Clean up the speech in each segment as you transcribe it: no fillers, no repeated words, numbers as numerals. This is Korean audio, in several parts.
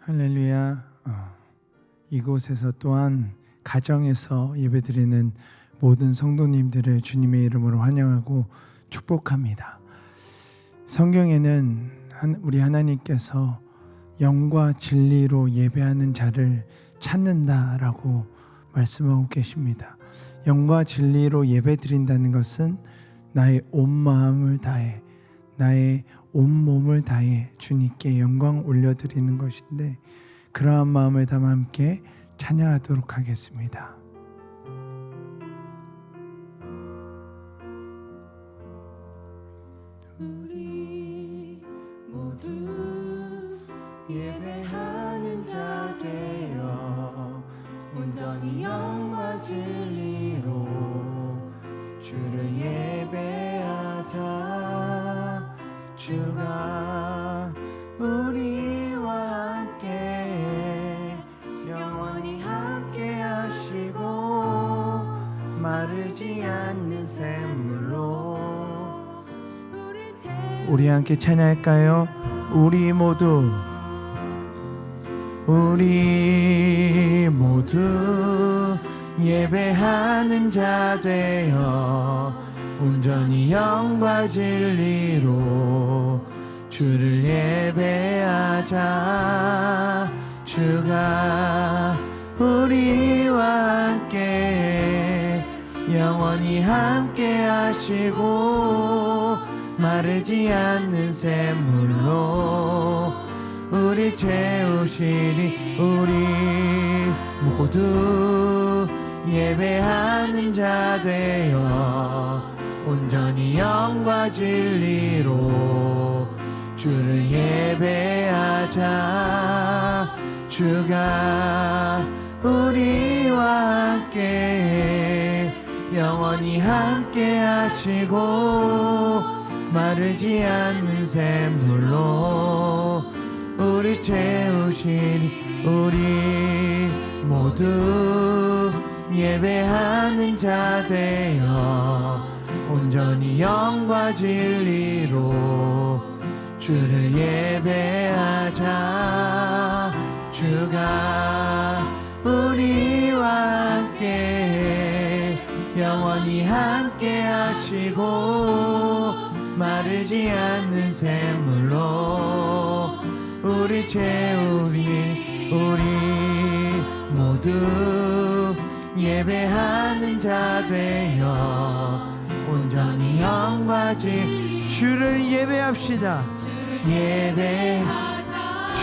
할렐루야. 이곳에서 또한 가정에서 예배드리는 모든 성도님들을 주님의 이름으로 환영하고 축복합니다. 성경에는 우리 하나님께서 영과 진리로 예배하는 자를 찾는다라고 말씀하고 계십니다. 영과 진리로 예배드린다는 것은 나의 온 마음을 다해, 나의 온 몸을 다해 주님께 영광 올려드리는 것인데, 그러한 마음을 담아 함께 찬양하도록 하겠습니다. 우리 모두 예배하는 자 되어 온전히 영과 진리로 주를 예배하자. 주가 우리와 함께 영원히 함께 하시고 마르지 않는 샘물로 우리 함께 찬양할까요? 우리 모두 예배하는 자 되어 온전히 영과 진리로 주를 예배하자. 주가 우리와 함께 영원히 함께 하시고 마르지 않는 샘물로 우리 채우시니, 우리 모두 예배하는 자 되어 온전히 영과 진리로 주를 예배하자. 주가 우리와 함께 영원히 함께 하시고 마르지 않는 샘물로 우리 채우시니, 우리 모두 예배하는 자 되어 온전히 영과 진리로 주를 예배하자. 주가 우리와 함께 영원히 함께 하시고 마르지 않는 샘물로 우리 채우니, 우리 모두 예배하는 자 되어 온전히 영과 주를 예배합시다.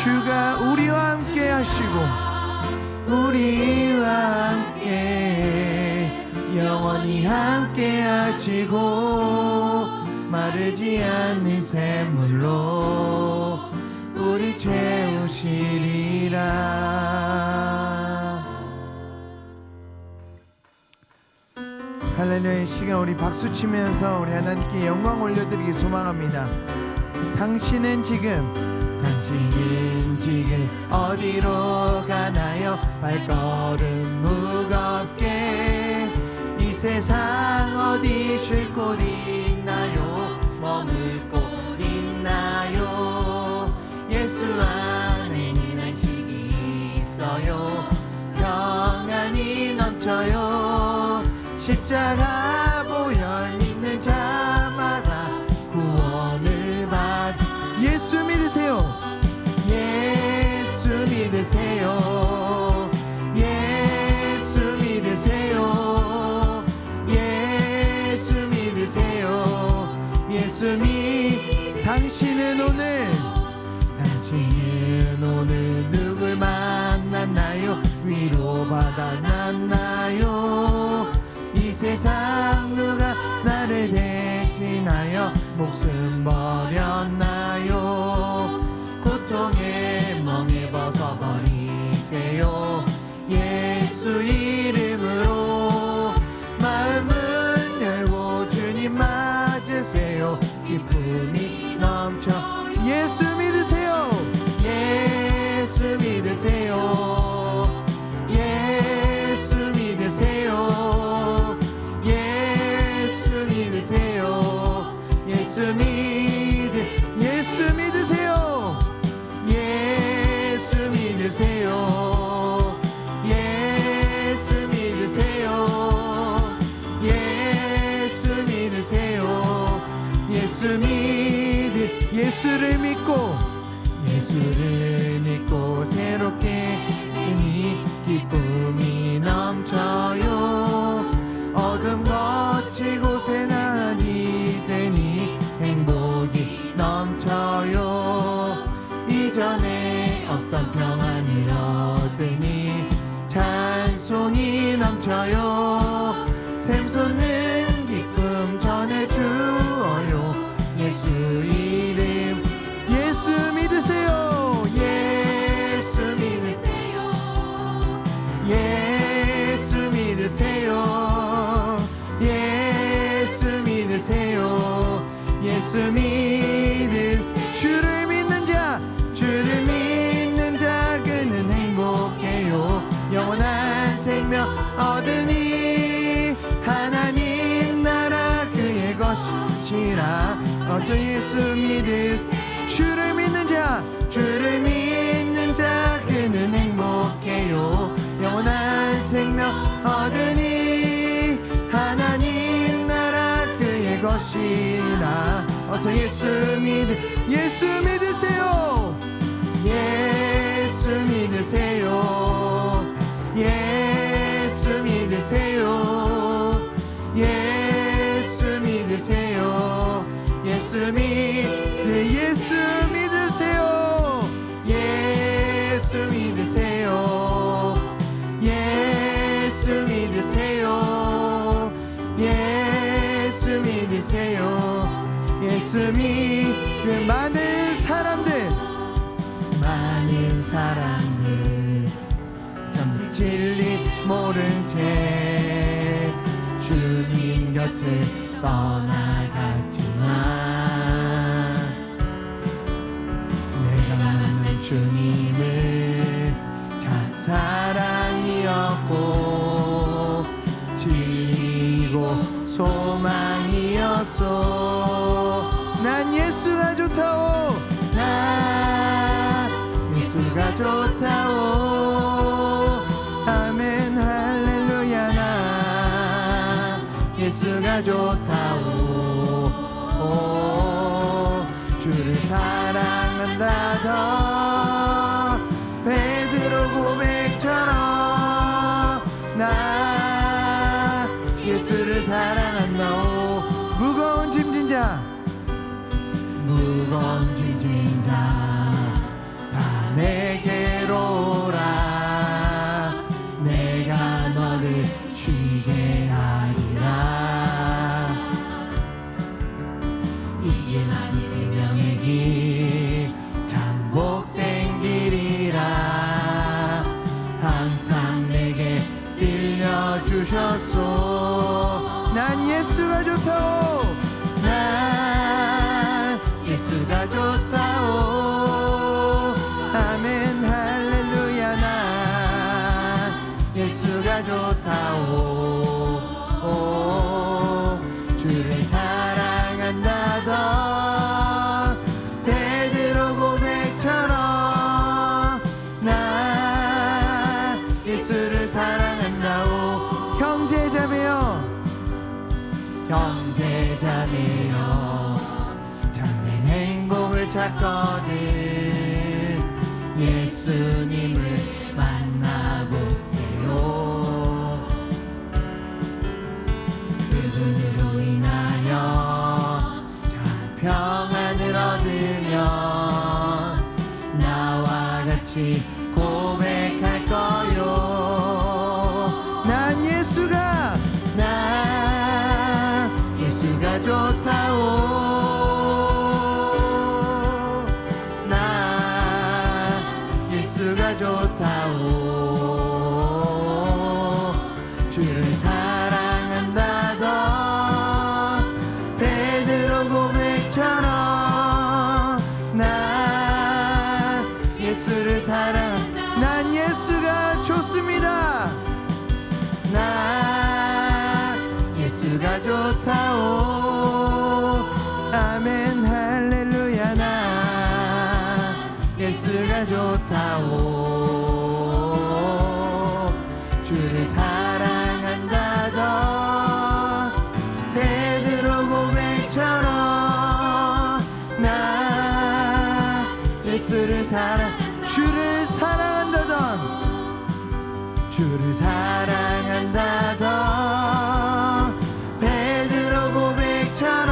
주가 우리와 함께 하시고 우리와 함께 영원히 함께 하시고 마르지 않는 샘물로 우리 채우시리라. 할렐루야. 이 시간 우리 박수 치면서 우리 하나님께 영광 올려드리기 소망합니다. 당신은 지금 어디로 가나요? 발걸음 무겁게 이 세상 어디 쉴 곳 있나요? 머물 곳 있나요? 예수 안에는 안식이 있어요. 평안이 넘쳐요. 십자가 보혈 믿는 자마다 구원을 받. 예수 믿으세요. 예수 믿으세요. 예수 믿으세요. 예수 믿으세요. 예수 당신은 오늘 누굴 만났나요? 위로받아 났나요? 이 세상 누가 나를 대신하여 목숨 버렸나요? 고통의 멍에 벗어버리세요. 예수 이름으로 마음은 열고 주님 맞으세요. 기쁨이 넘쳐. 예수 믿으세요. 예수 믿으세요. 예수 믿으세요. 예수 믿으세요. 예수 믿으세요. 예수 믿으세요. 믿으세요. 예수 믿으세요. 예수 믿으세요. 예수를 믿고 새롭게 이 기쁨이 넘쳐요. 어둠 거치고 새날이 되니 행복이 넘쳐요. 이전에 없던 평안을 얻으니 찬송이 넘쳐요. 샘솟는 기쁨 전해주어요. 예수 이름 예수 믿으세요. 예수 믿으세요. 예수 믿으세요. 예수 믿으세요. 예수 주를 믿는 자 그는 행복해요. 영원한 생명 얻으니 하나님 나라 그의 것이라. 어서 예수 주를 믿는 자 그는 행복해요. 영원한 생명 얻으니 하나님 나라 그의 것이라. 어서 예수 믿으세요. 예수 믿으세요. 예수 믿으세요. 예수 믿으세요. 예수 믿으세요. 예수 믿으세요. 예수 믿으세요. 예수 믿으세요. 예수 많은 사람들 정말 진리 모른 채 주님 곁을 떠나갔지만 내가 만난 주님은 참 사랑이었고 진리고 소망이었소. 난 예수가 좋다오. 난 예수가 좋다오. 아멘 할렐루야. 나 예수가 좋다오. 주를 사랑한다 더 베드로 고백처럼 나 예수를 사랑한다오. 무거운 짐진 자 다 내게로 오라. 내가 너를 쉬게 하리라. 이게 나의 생명의 길 참 복된 길이라. 항상 내게 들려주셨소. 난 예수가 좋다오. 난 예수가 좋다오. 아멘 할렐루야. 나 예수가 좋다오. 주를 사랑한다 더 베드로 고백처럼 나 예수를 사랑한다오. 형제자매여 참된 행복을 찾거든 예수님을 만나보세요. 그분으로 인하여 참 평안을 얻으면 나와 같이 고백할 거요. 난 예수가 좋다오. 나 예수가 좋다오. 주를 사랑한다 더 베드로 고백처럼 나 예수를 난 예수가 좋습니다. 나 예수가 좋다오. 아멘 할렐루야. 나 예수가 좋다오. 예수를 주를 사랑한다던 베드로 고백처럼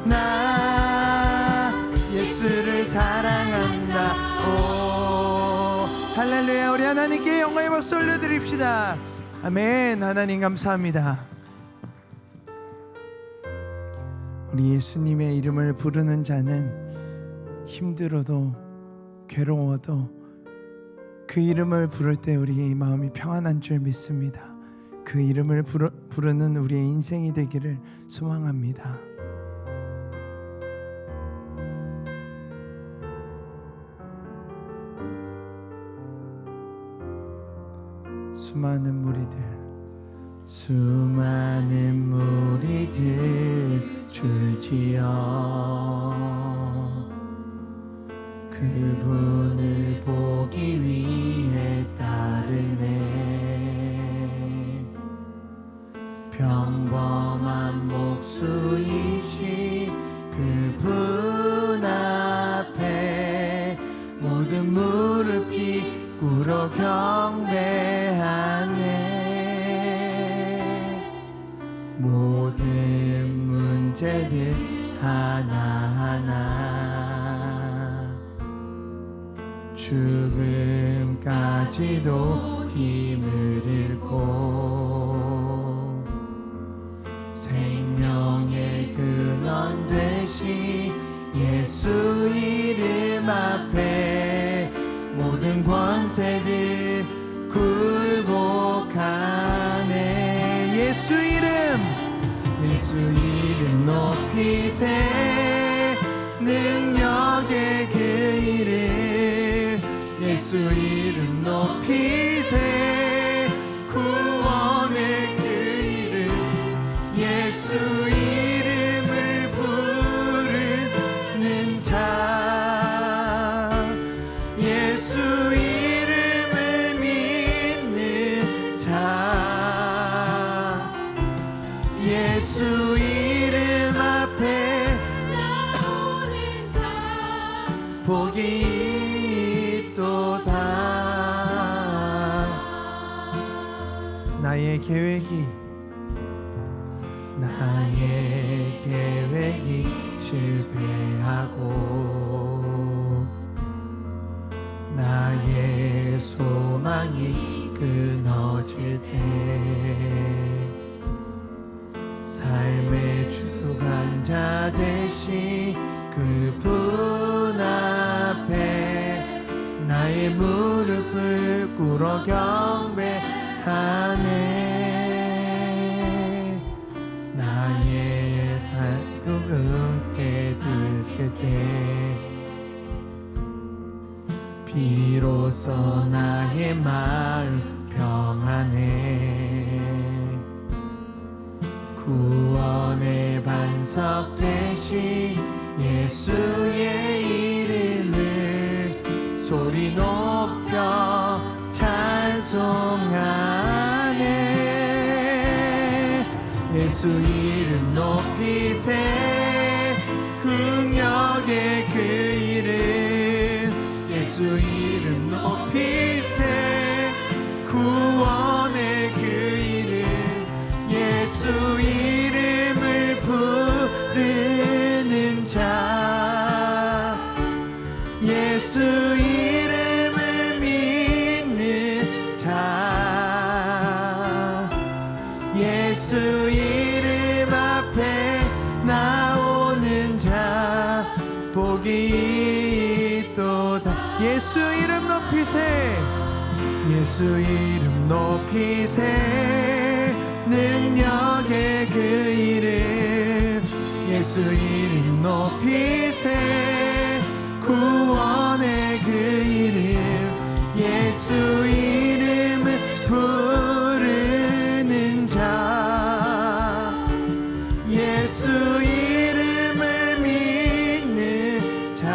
나 예수를 사랑한다. 오 할렐루야. 우리 하나님께 영광의 박수 올려드립시다. 아멘. 하나님 감사합니다. 우리 예수님의 이름을 부르는 자는 힘들어도 괴로워도 그 이름을 부를 때 우리의 마음이 평안한 줄 믿습니다. 그 이름을 부르는 우리의 인생이 되기를 소망합니다. 수많은 무리들 줄지어 그분을 보기 위해 따르네. 평범한 목수이신 그분 앞에 모든 무릎이 꿇어 경배하네. 모든 문제들 하나하나 죽음까지도 힘을 잃고 생명의 근원 되신 예수 이름 앞에 모든 권세들 굴복하네. 예수 이름 높이세. 능력의 그 이름 예수 이름 높이세. 구원의 그 이름 예수 이름을 부르는 자 예수 이름을 믿는 자 예수 이름 앞에 나오는 자 복이 있도다. 나의 계획이 실패하고 나의 소망이 끊어질 때 삶의 주관자 되신 그분 앞에 나의 무릎을 꿇어 경배하네. 나의 삶 굳게 들을 때 비로소 나의 마음 평안해. 구원의 반석 되신 예수의 이름을 소리 높여 찬송하네. 예수 이름 높이세. 긍휼의 그 이름 예수 이름 높이세. 구원의 그 이름 예수 이름을 부르는 자 예수 이름을 믿는 자 예수 이름 앞에 나오는 자 복이 있도다. 예수 이름 높이세. 예수 이름 높이세. 능력의 그 이름 예수 이름 높이세. 구원의 그 이름 예수 이름을 부르는 자 예수 이름을 믿는 자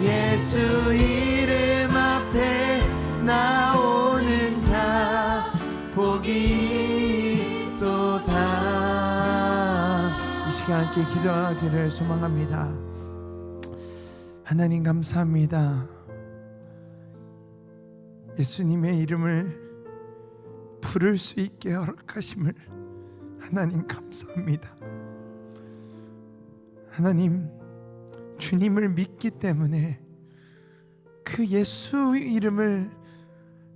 예수 이름 앞에 나오는 자 복이 있도다. 이 시간 함께 기도하기를 소망합니다. 하나님 감사합니다. 예수님의 이름을 부를 수 있게 허락하심을 하나님 감사합니다. 하나님, 주님을 믿기 때문에, 그 예수 이름을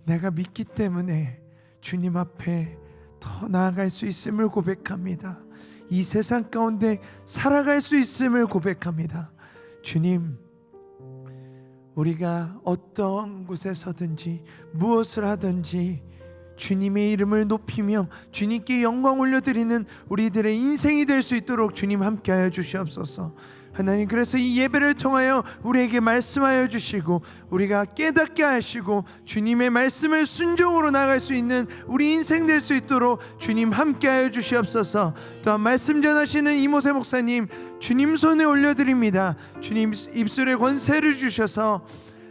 내가 믿기 때문에 주님 앞에 더 나아갈 수 있음을 고백합니다. 이 세상 가운데 살아갈 수 있음을 고백합니다. 주님, 우리가 어떤 곳에 서든지 무엇을 하든지 주님의 이름을 높이며 주님께 영광 올려드리는 우리들의 인생이 될 수 있도록 주님 함께하여 주시옵소서. 하나님, 그래서 이 예배를 통하여 우리에게 말씀하여 주시고 우리가 깨닫게 하시고 주님의 말씀을 순종으로 나갈 수 있는 우리 인생 될 수 있도록 주님 함께하여 주시옵소서. 또한 말씀 전하시는 이모세 목사님 주님 손에 올려드립니다. 주님 입술에 권세를 주셔서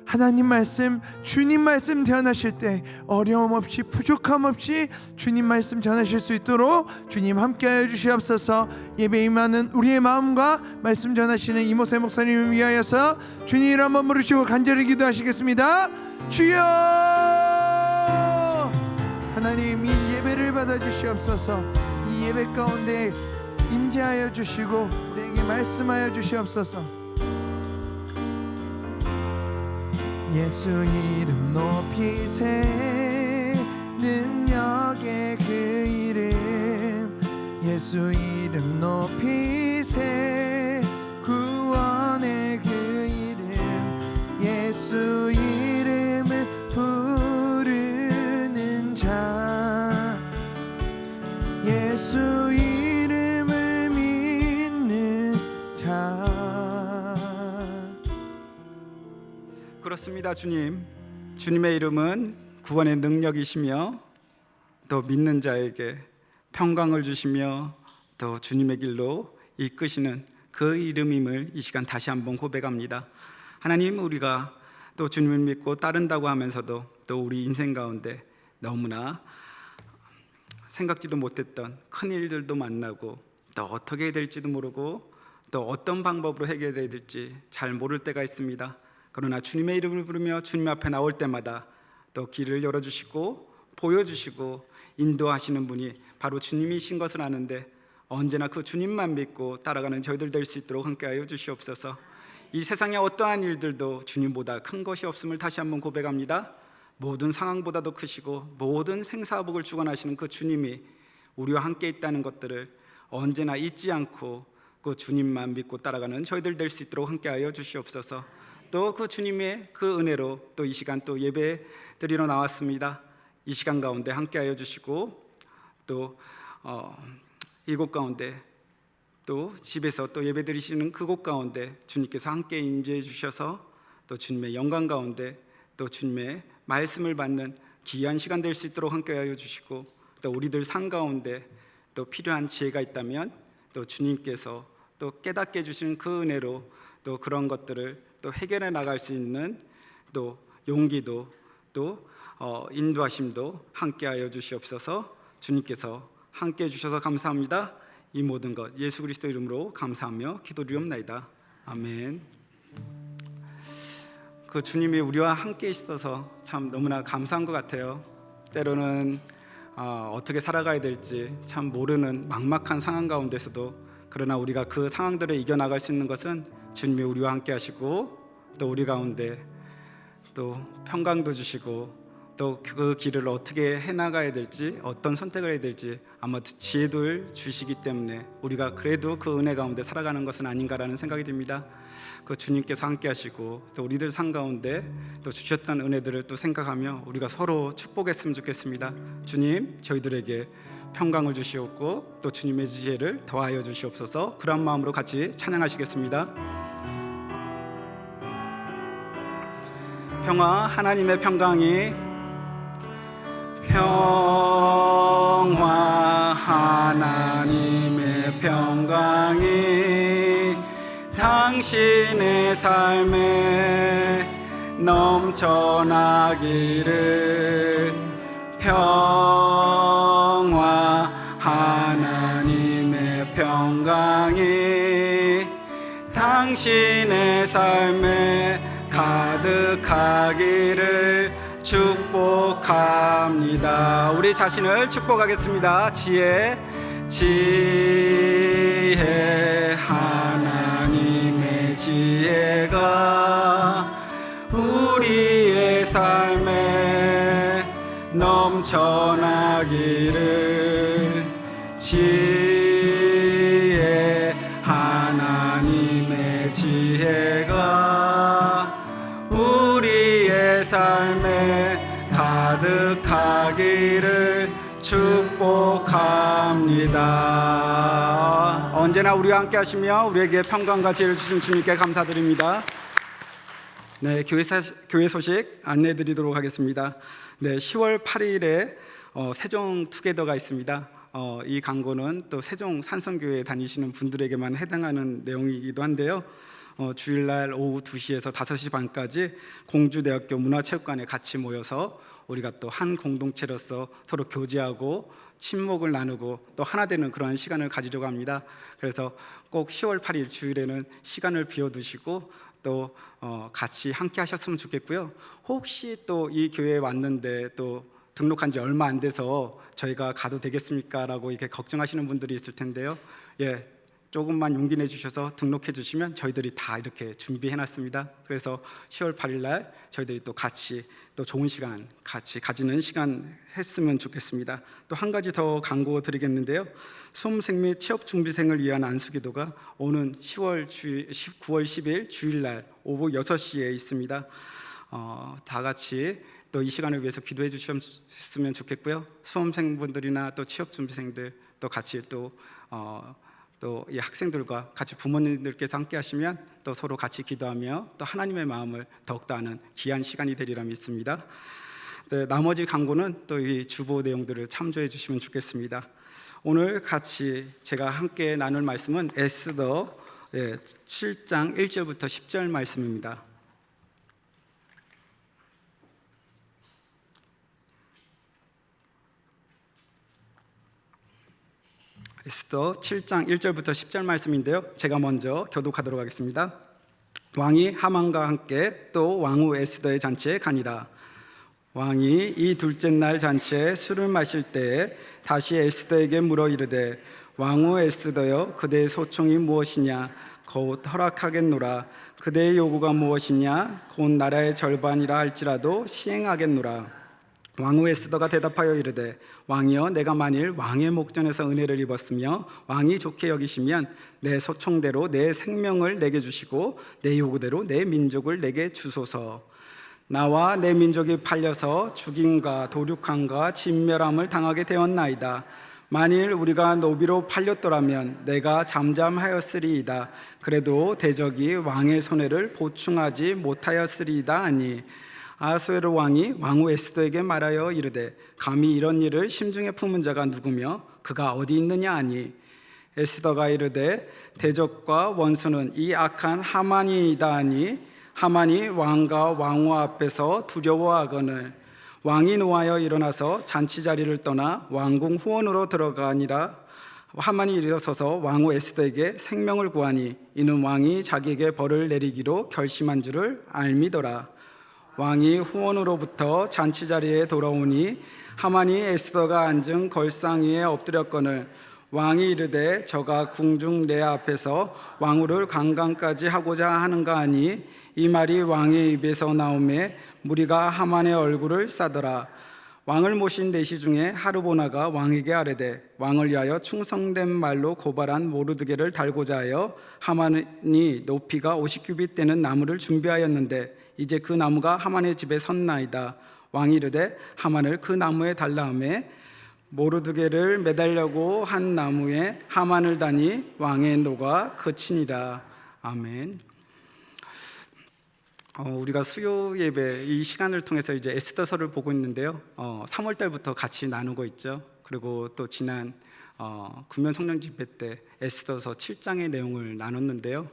하나님 말씀, 주님 말씀 전하실 때 어려움 없이 부족함 없이 주님 말씀 전하실 수 있도록 주님 함께하여 주시옵소서. 예배 임하는 우리의 마음과 말씀 전하시는 이모세 목사님을 위하여서 주님 이름 한번 부르시고 간절히 기도하시겠습니다. 주여! 하나님, 이 예배를 받아 주시옵소서. 이 예배 가운데 임재하여 주시고 우리에게 말씀하여 주시옵소서. 예수 이름 높이세, 능력의 그 이름. 예수 이름 높이세, 구원의 그 이름. 예수 이름을 부르는 자, 예수 이름을 믿는 자. 그렇습니다. 주님의 이름은 구원의 능력이시며 또 믿는 자에게 평강을 주시며 또 주님의 길로 이끄시는 그 이름임을 이 시간 다시 한번 고백합니다. 하나님, 우리가 또 주님을 믿고 따른다고 하면서도 또 우리 인생 가운데 너무나 생각지도 못했던 큰 일들도 만나고 또 어떻게 해야 될지도 모르고 또 어떤 방법으로 해결해야 될지 잘 모를 때가 있습니다. 그러나 주님의 이름을 부르며 주님 앞에 나올 때마다 또 길을 열어주시고 보여주시고 인도하시는 분이 바로 주님이신 것을 아는데 언제나 그 주님만 믿고 따라가는 저희들 될 수 있도록 함께하여 주시옵소서. 이 세상에 어떠한 일들도 주님보다 큰 것이 없음을 다시 한번 고백합니다. 모든 상황보다도 크시고 모든 생사복을 주관하시는 그 주님이 우리와 함께 있다는 것들을 언제나 잊지 않고 그 주님만 믿고 따라가는 저희들 될 수 있도록 함께하여 주시옵소서. 또 그 주님의 그 은혜로 또 이 시간 또 예배 드리러 나왔습니다. 이 시간 가운데 함께하여 주시고 또 이곳 가운데 또 집에서 또 예배 드리시는 그곳 가운데 주님께서 함께 임재해 주셔서 또 주님의 영광 가운데 또 주님의 말씀을 받는 귀한 시간 될 수 있도록 함께하여 주시고 또 우리들 삶 가운데 또 필요한 지혜가 있다면 또 주님께서 또 깨닫게 해주시는 그 은혜로 또 그런 것들을 또 해결해 나갈 수 있는 또 용기도 또 인도하심도 함께하여 주시옵소서. 주님께서 함께해 주셔서 감사합니다. 이 모든 것 예수 그리스도 이름으로 감사하며 기도드리옵나이다. 아멘. 그 주님이 우리와 함께 있어서 참 너무나 감사한 것 같아요. 때로는 어떻게 살아가야 될지 참 모르는 막막한 상황 가운데서도 그러나 우리가 그 상황들을 이겨나갈 수 있는 것은 주님이 우리와 함께 하시고 또 우리 가운데 또 평강도 주시고 또 그 길을 어떻게 해나가야 될지 어떤 선택을 해야 될지 아마 지혜도 주시기 때문에 우리가 그래도 그 은혜 가운데 살아가는 것은 아닌가라는 생각이 듭니다. 그 주님께서 함께 하시고 또 우리들 삶 가운데 또 주셨던 은혜들을 또 생각하며 우리가 서로 축복했으면 좋겠습니다. 주님, 저희들에게 평강을 주시옵고 또 주님의 지혜를 더하여 주시옵소서. 그런 마음으로 같이 찬양하시겠습니다. 평화, 하나님의 평강이 평화, 하나님의 평강이 당신의 삶에 넘쳐나기를. 평화, 하나님의 평강이 당신의 삶에 가득하기를 축복합니다. 우리 자신을 축복하겠습니다. 지혜 하나님의 지혜가 우리의 삶에 넘쳐나기를. 지혜 하나님의 지혜가 우리의 삶에 가득하기를 축복합니다. 언제나 우리와 함께 하시며 우리에게 평강과 지혜를 주신 주님께 감사드립니다. 네, 교회 소식 안내해 드리도록 하겠습니다. 네, 10월 8일에 세종 투게더가 있습니다. 이 광고는 또 세종 산성교회에 다니시는 분들에게만 해당하는 내용이기도 한데요. 주일날 오후 2시에서 5시 반까지 공주대학교 문화체육관에 같이 모여서 우리가 또 한 공동체로서 서로 교제하고 친목을 나누고 또 하나 되는 그러한 시간을 가지려고 합니다. 그래서 꼭 10월 8일 주일에는 시간을 비워두시고 또 같이 함께 하셨으면 좋겠고요. 혹시 또 이 교회에 왔는데 또 등록한 지 얼마 안 돼서 저희가 가도 되겠습니까? 라고 이렇게 걱정하시는 분들이 있을 텐데요. 예, 조금만 용기 내주셔서 등록해 주시면 저희들이 다 이렇게 준비해 놨습니다. 그래서 10월 8일 날 저희들이 또 같이 또 좋은 시간 같이 가지는 시간 했으면 좋겠습니다. 또 한 가지 더 광고 드리겠는데요. 수험생 및 취업준비생을 위한 안수기도가 오는 9월 10일 주일날 오후 6시에 있습니다. 다 같이 또 이 시간을 위해서 기도해 주셨으면 좋겠고요. 수험생분들이나 또 취업준비생들 또 같이 또 이 학생들과 같이 부모님들께서 함께 하시면 또 서로 같이 기도하며 또 하나님의 마음을 더욱더 아는 귀한 시간이 되리라 믿습니다. 네, 나머지 광고는 또 이 주보 내용들을 참조해 주시면 좋겠습니다. 오늘 같이 제가 함께 나눌 말씀은 에스더 7장 1절부터 10절 말씀입니다. 에스더 7장 1절부터 10절 말씀인데요. 제가 먼저 교독하도록 하겠습니다. 왕이 하만과 함께 또 왕후 에스더의 잔치에 가니라. 왕이 이 둘째 날 잔치에 술을 마실 때에 다시 에스더에게 물어 이르되 왕후 에스더여 그대의 소총이 무엇이냐 곧 허락하겠노라. 그대의 요구가 무엇이냐 곧 나라의 절반이라 할지라도 시행하겠노라. 왕후 에스더가 대답하여 이르되 왕이여 내가 만일 왕의 목전에서 은혜를 입었으며 왕이 좋게 여기시면 내 소총대로 내 생명을 내게 주시고 내 요구대로 내 민족을 내게 주소서. 나와 내 민족이 팔려서 죽임과 도륙함과 진멸함을 당하게 되었나이다. 만일 우리가 노비로 팔렸더라면 내가 잠잠하였으리이다. 그래도 대적이 왕의 손해를 보충하지 못하였으리이다 하니 아수에로 왕이 왕후 에스더에게 말하여 이르되 감히 이런 일을 심중에 품은 자가 누구며 그가 어디 있느냐 하니 에스더가 이르되 대적과 원수는 이 악한 하만이이다 하니 하만이 왕과 왕후 앞에서 두려워하거늘 왕이 노하여 일어나서 잔치 자리를 떠나 왕궁 후원으로 들어가니라. 하만이 일어서서 왕후 에스더에게 생명을 구하니 이는 왕이 자기에게 벌을 내리기로 결심한 줄을 알미더라. 왕이 후원으로부터 잔치 자리에 돌아오니 하만이 에스더가 앉은 걸상 위에 엎드렸거늘 왕이 이르되 저가 궁중 내 앞에서 왕후를 강간까지 하고자 하는가 하니 이 말이 왕의 입에서 나오매 무리가 하만의 얼굴을 싸더라. 왕을 모신 내시 중에 하르보나가 왕에게 아뢰되 왕을 위하여 충성된 말로 고발한 모르드게를 달고자 하여 하만이 높이가 50규빗 되는 나무를 준비하였는데 이제 그 나무가 하만의 집에 섰나이다. 왕이 이르되 하만을 그 나무에 달라 하매 모르드게를 매달려고 한 나무에 하만을 다니 왕의 노가 그치니라. 아멘. 우리가 수요 예배 이 시간을 통해서 이제 에스더서를 보고 있는데요. 3월 달부터 같이 나누고 있죠. 그리고 또 지난 금연 성령 집회 때 에스더서 7장의 내용을 나눴는데요.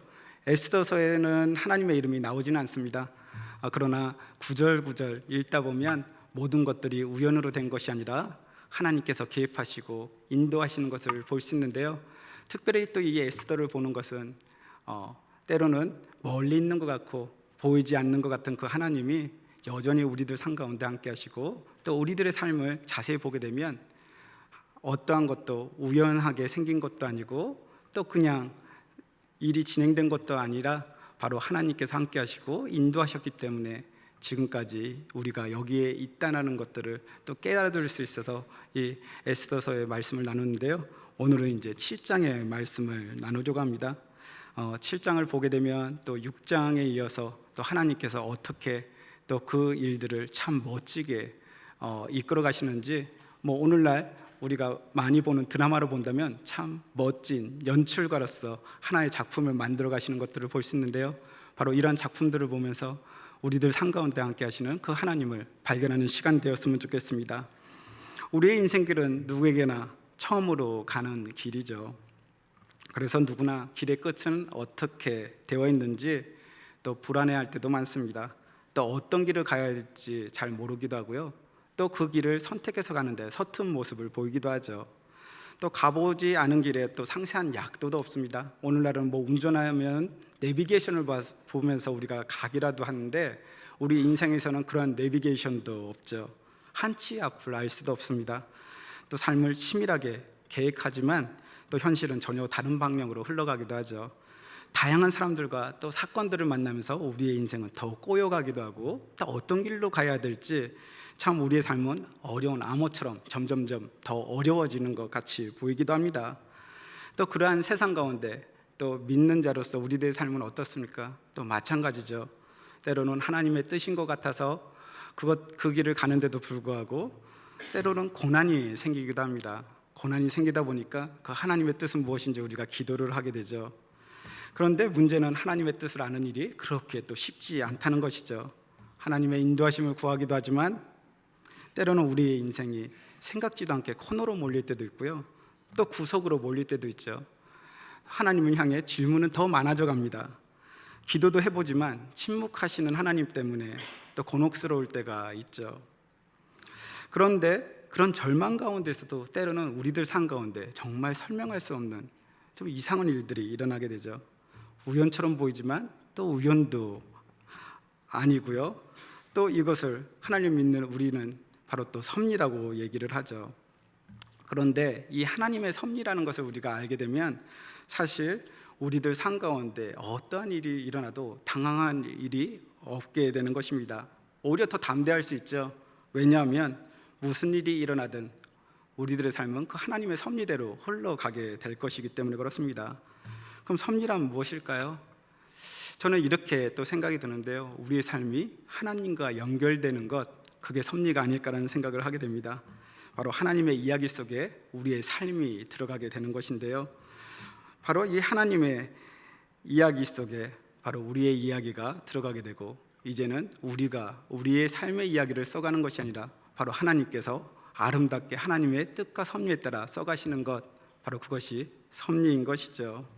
에스더서에는 하나님의 이름이 나오지는 않습니다. 그러나 구절구절 읽다 보면 모든 것들이 우연으로 된 것이 아니라 하나님께서 개입하시고 인도하시는 것을 볼 수 있는데요. 특별히 또 이 에스더를 보는 것은 때로는 멀리 있는 것 같고 보이지 않는 것 같은 그 하나님이 여전히 우리들 삶 가운데 함께 하시고, 또 우리들의 삶을 자세히 보게 되면 어떠한 것도 우연하게 생긴 것도 아니고 또 그냥 일이 진행된 것도 아니라 바로 하나님께서 함께 하시고 인도하셨기 때문에 지금까지 우리가 여기에 있다는 것들을 또 깨달을 수 있어서 이 에스더서의 말씀을 나누는데요, 오늘은 이제 7장의 말씀을 나누려고 합니다. 7장을 보게 되면 또 6장에 이어서 또 하나님께서 어떻게 또 그 일들을 참 멋지게 이끌어 가시는지, 뭐 오늘날 우리가 많이 보는 드라마로 본다면 참 멋진 연출가로서 하나의 작품을 만들어 가시는 것들을 볼 수 있는데요, 바로 이러한 작품들을 보면서 우리들 삶 가운데 함께 하시는 그 하나님을 발견하는 시간 되었으면 좋겠습니다. 우리의 인생길은 누구에게나 처음으로 가는 길이죠. 그래서 누구나 길의 끝은 어떻게 되어 있는지 또 불안해할 때도 많습니다. 또 어떤 길을 가야 할지 잘 모르기도 하고요, 또 그 길을 선택해서 가는데 서툰 모습을 보이기도 하죠. 또 가보지 않은 길에 또 상세한 약도도 없습니다. 오늘날은 뭐 운전하면 내비게이션을 보면서 우리가 가기라도 하는데, 우리 인생에서는 그러한 내비게이션도 없죠. 한 치 앞을 알 수도 없습니다. 또 삶을 치밀하게 계획하지만 또 현실은 전혀 다른 방향으로 흘러가기도 하죠. 다양한 사람들과 또 사건들을 만나면서 우리의 인생은 더 꼬여가기도 하고, 또 어떤 길로 가야 될지 참 우리의 삶은 어려운 암호처럼 점점점 더 어려워지는 것 같이 보이기도 합니다. 또 그러한 세상 가운데 또 믿는 자로서 우리들의 삶은 어떻습니까? 또 마찬가지죠. 때로는 하나님의 뜻인 것 같아서 그 길을 가는데도 불구하고 때로는 고난이 생기기도 합니다. 고난이 생기다 보니까 그 하나님의 뜻은 무엇인지 우리가 기도를 하게 되죠. 그런데 문제는 하나님의 뜻을 아는 일이 그렇게 또 쉽지 않다는 것이죠. 하나님의 인도하심을 구하기도 하지만 때로는 우리의 인생이 생각지도 않게 코너로 몰릴 때도 있고요, 또 구석으로 몰릴 때도 있죠. 하나님을 향해 질문은 더 많아져 갑니다. 기도도 해보지만 침묵하시는 하나님 때문에 또 곤혹스러울 때가 있죠. 그런데 그런 절망 가운데서도 때로는 우리들 삶 가운데 정말 설명할 수 없는 좀 이상한 일들이 일어나게 되죠. 우연처럼 보이지만 또 우연도 아니고요, 또 이것을 하나님 믿는 우리는 바로 또 섭리라고 얘기를 하죠. 그런데 이 하나님의 섭리라는 것을 우리가 알게 되면 사실 우리들 삶 가운데 어떠한 일이 일어나도 당황한 일이 없게 되는 것입니다. 오히려 더 담대할 수 있죠. 왜냐하면 무슨 일이 일어나든 우리들의 삶은 그 하나님의 섭리대로 흘러가게 될 것이기 때문에 그렇습니다. 그럼 섭리란 무엇일까요? 저는 이렇게 또 생각이 드는데요, 우리의 삶이 하나님과 연결되는 것, 그게 섭리가 아닐까라는 생각을 하게 됩니다. 바로 하나님의 이야기 속에 우리의 삶이 들어가게 되는 것인데요, 바로 이 하나님의 이야기 속에 바로 우리의 이야기가 들어가게 되고, 이제는 우리가 우리의 삶의 이야기를 써가는 것이 아니라 바로 하나님께서 아름답게 하나님의 뜻과 섭리에 따라 써가시는 것, 바로 그것이 섭리인 것이죠.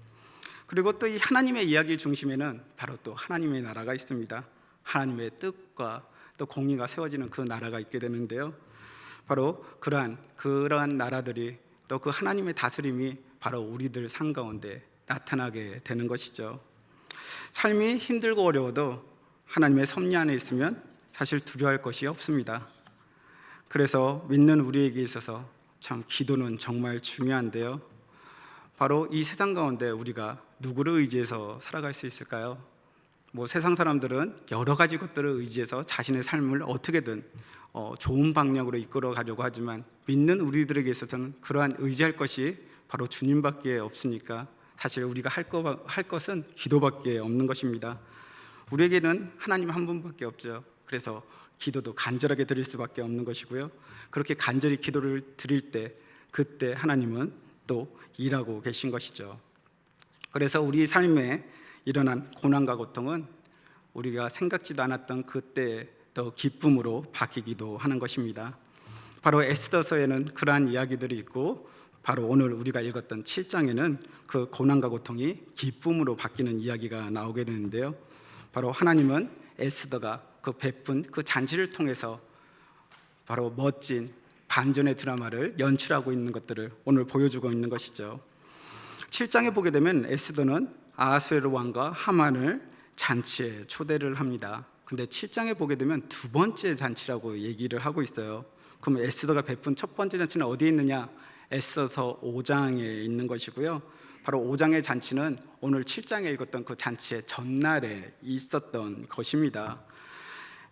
그리고 또 이 하나님의 이야기 중심에는 바로 또 하나님의 나라가 있습니다. 하나님의 뜻과 또 공의가 세워지는 그 나라가 있게 되는데요, 바로 그러한 나라들이 또 그 하나님의 다스림이 바로 우리들 삶 가운데 나타나게 되는 것이죠. 삶이 힘들고 어려워도 하나님의 섭리 안에 있으면 사실 두려워할 것이 없습니다. 그래서 믿는 우리에게 있어서 참 기도는 정말 중요한데요, 바로 이 세상 가운데 우리가 누구를 의지해서 살아갈 수 있을까요? 뭐 세상 사람들은 여러 가지 것들을 의지해서 자신의 삶을 어떻게든 좋은 방향으로 이끌어 가려고 하지만, 믿는 우리들에게 있어서는 그러한 의지할 것이 바로 주님밖에 없으니까 사실 우리가 할 것은 기도밖에 없는 것입니다. 우리에게는 하나님 한 분밖에 없죠. 그래서 기도도 간절하게 드릴 수밖에 없는 것이고요, 그렇게 간절히 기도를 드릴 때 그때 하나님은 또 일하고 계신 것이죠. 그래서 우리 삶에 일어난 고난과 고통은 우리가 생각지도 않았던 그때의 또 기쁨으로 바뀌기도 하는 것입니다. 바로 에스더서에는 그러한 이야기들이 있고, 바로 오늘 우리가 읽었던 7장에는 그 고난과 고통이 기쁨으로 바뀌는 이야기가 나오게 되는데요, 바로 하나님은 에스더가 그 베푼 그 잔치를 통해서 바로 멋진 반전의 드라마를 연출하고 있는 것들을 오늘 보여주고 있는 것이죠. 7장에 보게 되면 에스더는 아하수에로 왕과 하만을 잔치에 초대를 합니다. 근데 7장에 보게 되면 두 번째 잔치라고 얘기를 하고 있어요. 그럼 에스더가 베푼 첫 번째 잔치는 어디에 있느냐? 에스더서 5장에 있는 것이고요. 바로 5장의 잔치는 오늘 7장에 읽었던 그 잔치의 전날에 있었던 것입니다.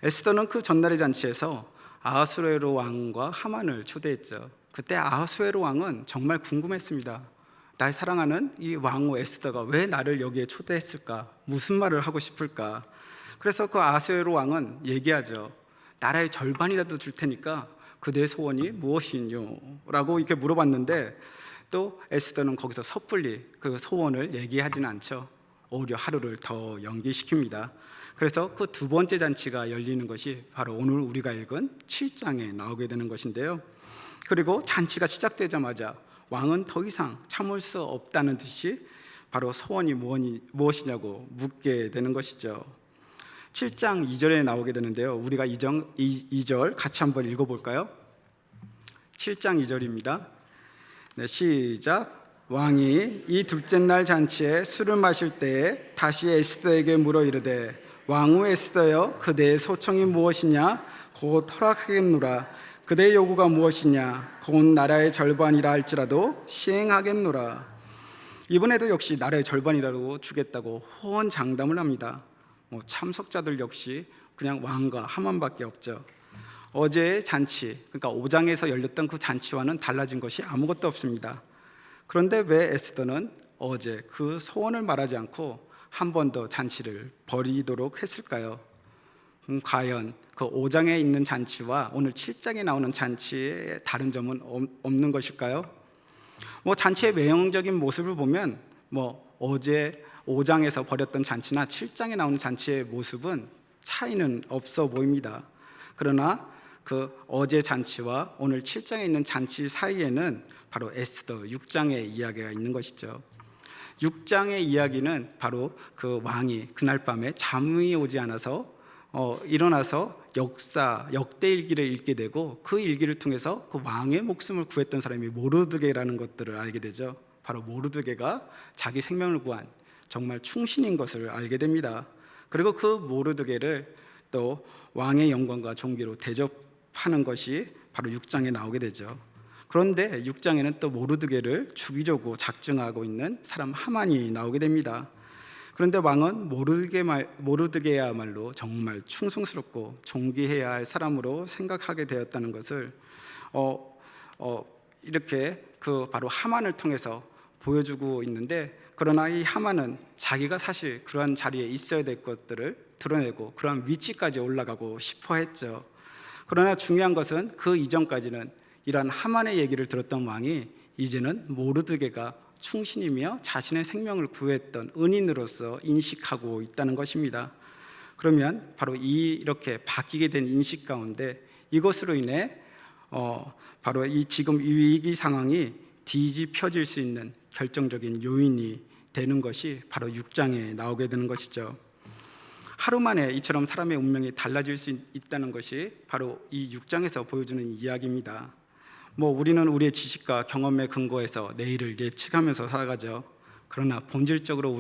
에스더는 그 전날의 잔치에서 아하수에로 왕과 하만을 초대했죠. 그때 아하수에로 왕은 정말 궁금했습니다. 나의 사랑하는 이 왕후 에스더가 왜 나를 여기에 초대했을까? 무슨 말을 하고 싶을까? 그래서 그 아하수에로 왕은 얘기하죠. 나라의 절반이라도 줄 테니까 그대의 소원이 무엇이뇨? 라고 이렇게 물어봤는데 또 에스더는 거기서 섣불리 그 소원을 얘기하지는 않죠. 오히려 하루를 더 연기시킵니다. 그래서 그 두 번째 잔치가 열리는 것이 바로 오늘 우리가 읽은 7장에 나오게 되는 것인데요. 그리고 잔치가 시작되자마자 왕은 더 이상 참을 수 없다는 듯이 바로 소원이 무엇이냐고 묻게 되는 것이죠. 7장 2절에 나오게 되는데요. 우리가 2절 같이 한번 읽어볼까요? 7장 2절입니다. 네, 시작. 왕이 이 둘째 날 잔치에 술을 마실 때에 다시 에스더에게 물어 이르되 왕후 에스더여 그대의 소청이 무엇이냐 곧 허락하겠노라. 그대의 요구가 무엇이냐 곧 나라의 절반이라 할지라도 시행하겠노라. 이번에도 역시 나라의 절반이라도 주겠다고 호언장담을 합니다. 참석자들 역시 그냥 왕과 하만밖에 없죠. 어제의 잔치, 그러니까 5장에서 열렸던 그 잔치와는 달라진 것이 아무것도 없습니다. 그런데 왜 에스더는 어제 그 소원을 말하지 않고 한 번 더 잔치를 벌이도록 했을까요? 과연 그 5장에 있는 잔치와 오늘 7장에 나오는 잔치에 다른 점은 없는 것일까요? 잔치의 외형적인 모습을 보면 어제 5장에서 벌였던 잔치나 7장에 나오는 잔치의 모습은 차이는 없어 보입니다. 그러나 그 어제 잔치와 오늘 7장에 있는 잔치 사이에는 바로 에스더 6장의 이야기가 있는 것이죠. 6장의 이야기는 바로 그 왕이 그날 밤에 잠이 오지 않아서 일어나서 역대일기를 읽게 되고 그 일기를 통해서 그 왕의 목숨을 구했던 사람이 모르드게라는 것들을 알게 되죠. 바로 모르드게가 자기 생명을 구한 정말 충신인 것을 알게 됩니다. 그리고 그 모르드게를 또 왕의 영광과 존귀로 대접하는 것이 바로 6장에 나오게 되죠. 그런데 6장에는 또 모르드게를 죽이려고 작정하고 있는 사람 하만이 나오게 됩니다. 그런데 왕은 모르드게야말로 정말 충성스럽고 존귀해야 할 사람으로 생각하게 되었다는 것을 이렇게 그 바로 하만을 통해서 보여주고 있는데, 그러나 이 하만은 자기가 사실 그러한 자리에 있어야 될 것들을 드러내고 그러한 위치까지 올라가고 싶어 했죠. 그러나 중요한 것은 그 이전까지는 이러한 하만의 얘기를 들었던 왕이 이제는 모르드게가 충신이며 자신의 생명을 구했던 은인으로서 인식하고 있다는 것입니다. 그러면 바로 이렇게 바뀌게 된 인식 가운데 이것으로 인해 바로 이 지금 이 위기 상황이 뒤집혀질 수 있는 결정적인 요인이 되는 것이 바로 6장에 나오게 되는 것이죠. 하루 만에 이처럼 사람의 운명이 달라질 수 있다는 것이 바로 이 6장에서 보여주는 이야기입니다. 우리는 우리의 지식과 경험에 근거해서 내일을 예측하면서 살아가죠. 그러나 본질적으로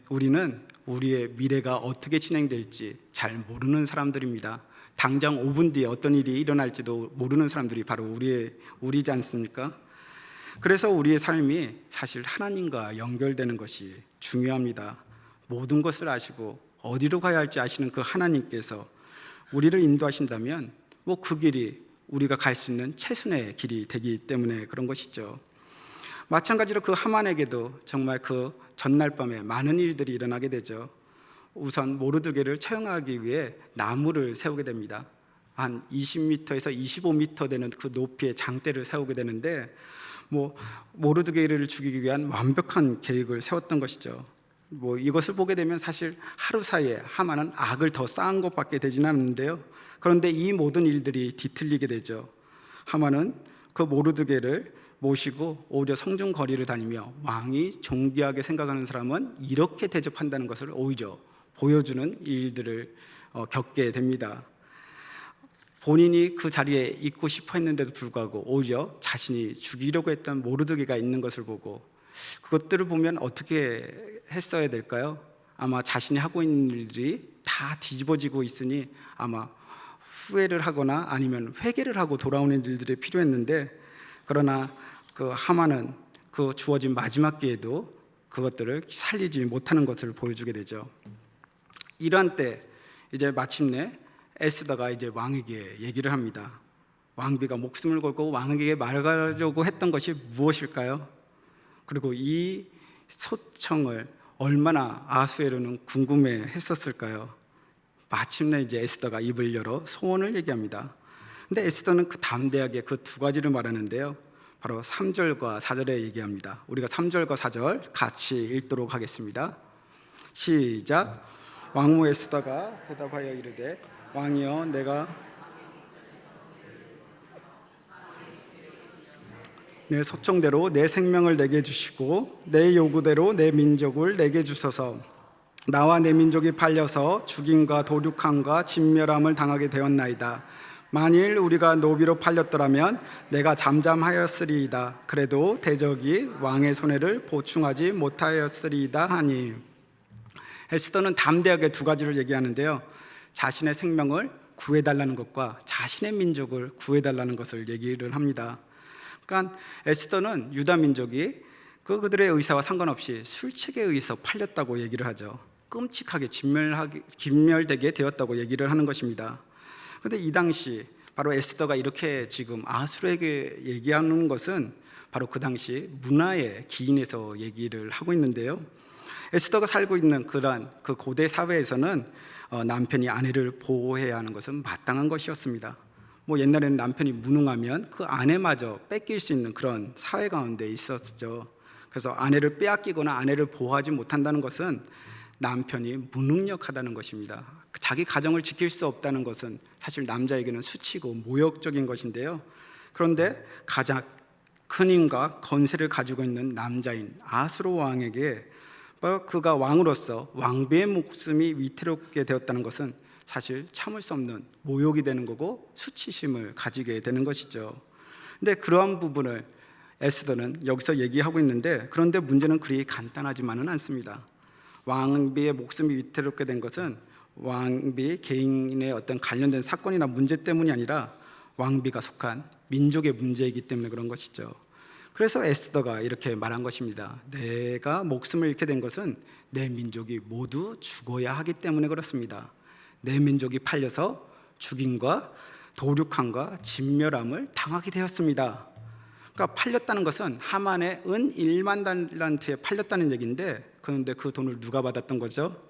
우리는 우리의 미래가 어떻게 진행될지 잘 모르는 사람들입니다. 당장 5분 뒤에 어떤 일이 일어날지도 모르는 사람들이 바로 우리지 않습니까? 그래서 우리의 삶이 사실 하나님과 연결되는 것이 중요합니다. 모든 것을 아시고 어디로 가야 할지 아시는 그 하나님께서 우리를 인도하신다면 그 길이 우리가 갈 수 있는 최선의 길이 되기 때문에 그런 것이죠. 마찬가지로 그 하만에게도 정말 그 전날 밤에 많은 일들이 일어나게 되죠. 우선 모르드게를 처형하기 위해 나무를 세우게 됩니다. 한 20m에서 25m 되는 그 높이의 장대를 세우게 되는데 모르드게를 죽이기 위한 완벽한 계획을 세웠던 것이죠. 이것을 보게 되면 사실 하루 사이에 하만은 악을 더 쌓은 것밖에 되지는 않는데요. 그런데 이 모든 일들이 뒤틀리게 되죠. 하만은 그 모르드게를 모시고 오히려 성중 거리를 다니며 왕이 존귀하게 생각하는 사람은 이렇게 대접한다는 것을 오히려 보여주는 일들을 겪게 됩니다. 본인이 그 자리에 있고 싶어 했는데도 불구하고 오히려 자신이 죽이려고 했던 모르드게가 있는 것을 보고 그것들을 보면 어떻게 했어야 될까요? 아마 자신이 하고 있는 일들이 다 뒤집어지고 있으니 아마 후회를 하거나 아니면 회개를 하고 돌아오는 일들이 필요했는데, 그러나 그 하만은 그 주어진 마지막 기회도 그것들을 살리지 못하는 것을 보여주게 되죠. 이러한 때 이제 마침내 에스더가 이제 왕에게 얘기를 합니다. 왕비가 목숨을 걸고 왕에게 말하려고 했던 것이 무엇일까요? 그리고 이 소청을 얼마나 아수에로는 궁금해 했었을까요? 마침내 이제 에스더가 입을 열어 소원을 얘기합니다. 근데 에스더는 그 담대하게 그 두 가지를 말하는데요, 바로 3절과 4절에 얘기합니다. 우리가 3절과 4절 같이 읽도록 하겠습니다. 시작. 왕후 에스더가 대답하여 이르되 왕이여, 내가 내 소청대로 내 생명을 내게 주시고 내 요구대로 내 민족을 내게 주소서. 나와 내 민족이 팔려서 죽임과 도륙함과 진멸함을 당하게 되었나이다. 만일 우리가 노비로 팔렸더라면 내가 잠잠하였으리이다. 그래도 대적이 왕의 손해를 보충하지 못하였으리이다 하니. 에스더는 담대하게 두 가지를 얘기하는데요, 자신의 생명을 구해달라는 것과 자신의 민족을 구해달라는 것을 얘기를 합니다. 그러니까 에스더는 유다 민족이 그들의 의사와 상관없이 술책에 의해서 팔렸다고 얘기를 하죠. 끔찍하게 진멸되게 되었다고 얘기를 하는 것입니다. 그런데 이 당시 바로 에스더가 이렇게 지금 아수르에게 얘기하는 것은 바로 그 당시 문화의 기인에서 얘기를 하고 있는데요, 에스더가 살고 있는 그러한 그 고대 사회에서는 남편이 아내를 보호해야 하는 것은 마땅한 것이었습니다. 뭐 옛날에는 남편이 무능하면 그 아내마저 뺏길 수 있는 그런 사회 가운데 있었죠. 그래서 아내를 빼앗기거나 아내를 보호하지 못한다는 것은 남편이 무능력하다는 것입니다. 자기 가정을 지킬 수 없다는 것은 사실 남자에게는 수치고 모욕적인 것인데요, 그런데 가장 큰 힘과 건세를 가지고 있는 남자인 아수르 왕에게 그가 왕으로서 왕비의 목숨이 위태롭게 되었다는 것은 사실 참을 수 없는 모욕이 되는 거고 수치심을 가지게 되는 것이죠. 근데 그러한 부분을 에스더는 여기서 얘기하고 있는데, 그런데 문제는 그리 간단하지만은 않습니다. 왕비의 목숨이 위태롭게 된 것은 왕비 개인의 어떤 관련된 사건이나 문제 때문이 아니라 왕비가 속한 민족의 문제이기 때문에 그런 것이죠. 그래서 에스더가 이렇게 말한 것입니다. 내가 목숨을 잃게 된 것은 내 민족이 모두 죽어야 하기 때문에 그렇습니다. 내 민족이 팔려서 죽임과 도륙함과 진멸함을 당하게 되었습니다. 그러니까 팔렸다는 것은 하만의 은 1만 달란트에 팔렸다는 얘기인데, 그런데 그 돈을 누가 받았던 거죠?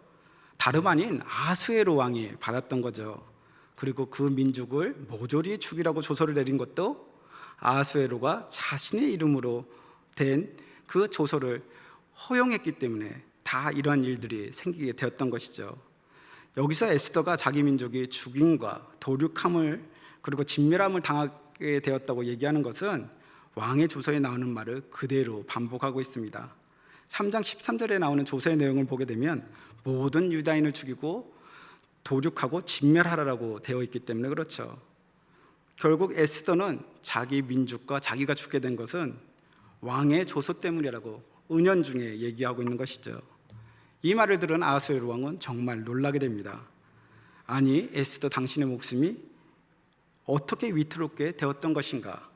다름 아닌 아수에로 왕이 받았던 거죠. 그리고 그 민족을 모조리 죽이라고 조서를 내린 것도 아수에로가 자신의 이름으로 된 그 조서를 허용했기 때문에 다 이러한 일들이 생기게 되었던 것이죠. 여기서 에스더가 자기 민족이 죽임과 도륙함을 그리고 진멸함을 당하게 되었다고 얘기하는 것은 왕의 조서에 나오는 말을 그대로 반복하고 있습니다. 3장 13절에 나오는 조서의 내용을 보게 되면 모든 유다인을 죽이고 도륙하고 진멸하라고 되어 있기 때문에 그렇죠. 결국 에스더는 자기 민족과 자기가 죽게 된 것은 왕의 조서 때문이라고 은연중에 얘기하고 있는 것이죠. 이 말을 들은 아하수에로 왕은 정말 놀라게 됩니다. 아니, 에스더 당신의 목숨이 어떻게 위태롭게 되었던 것인가?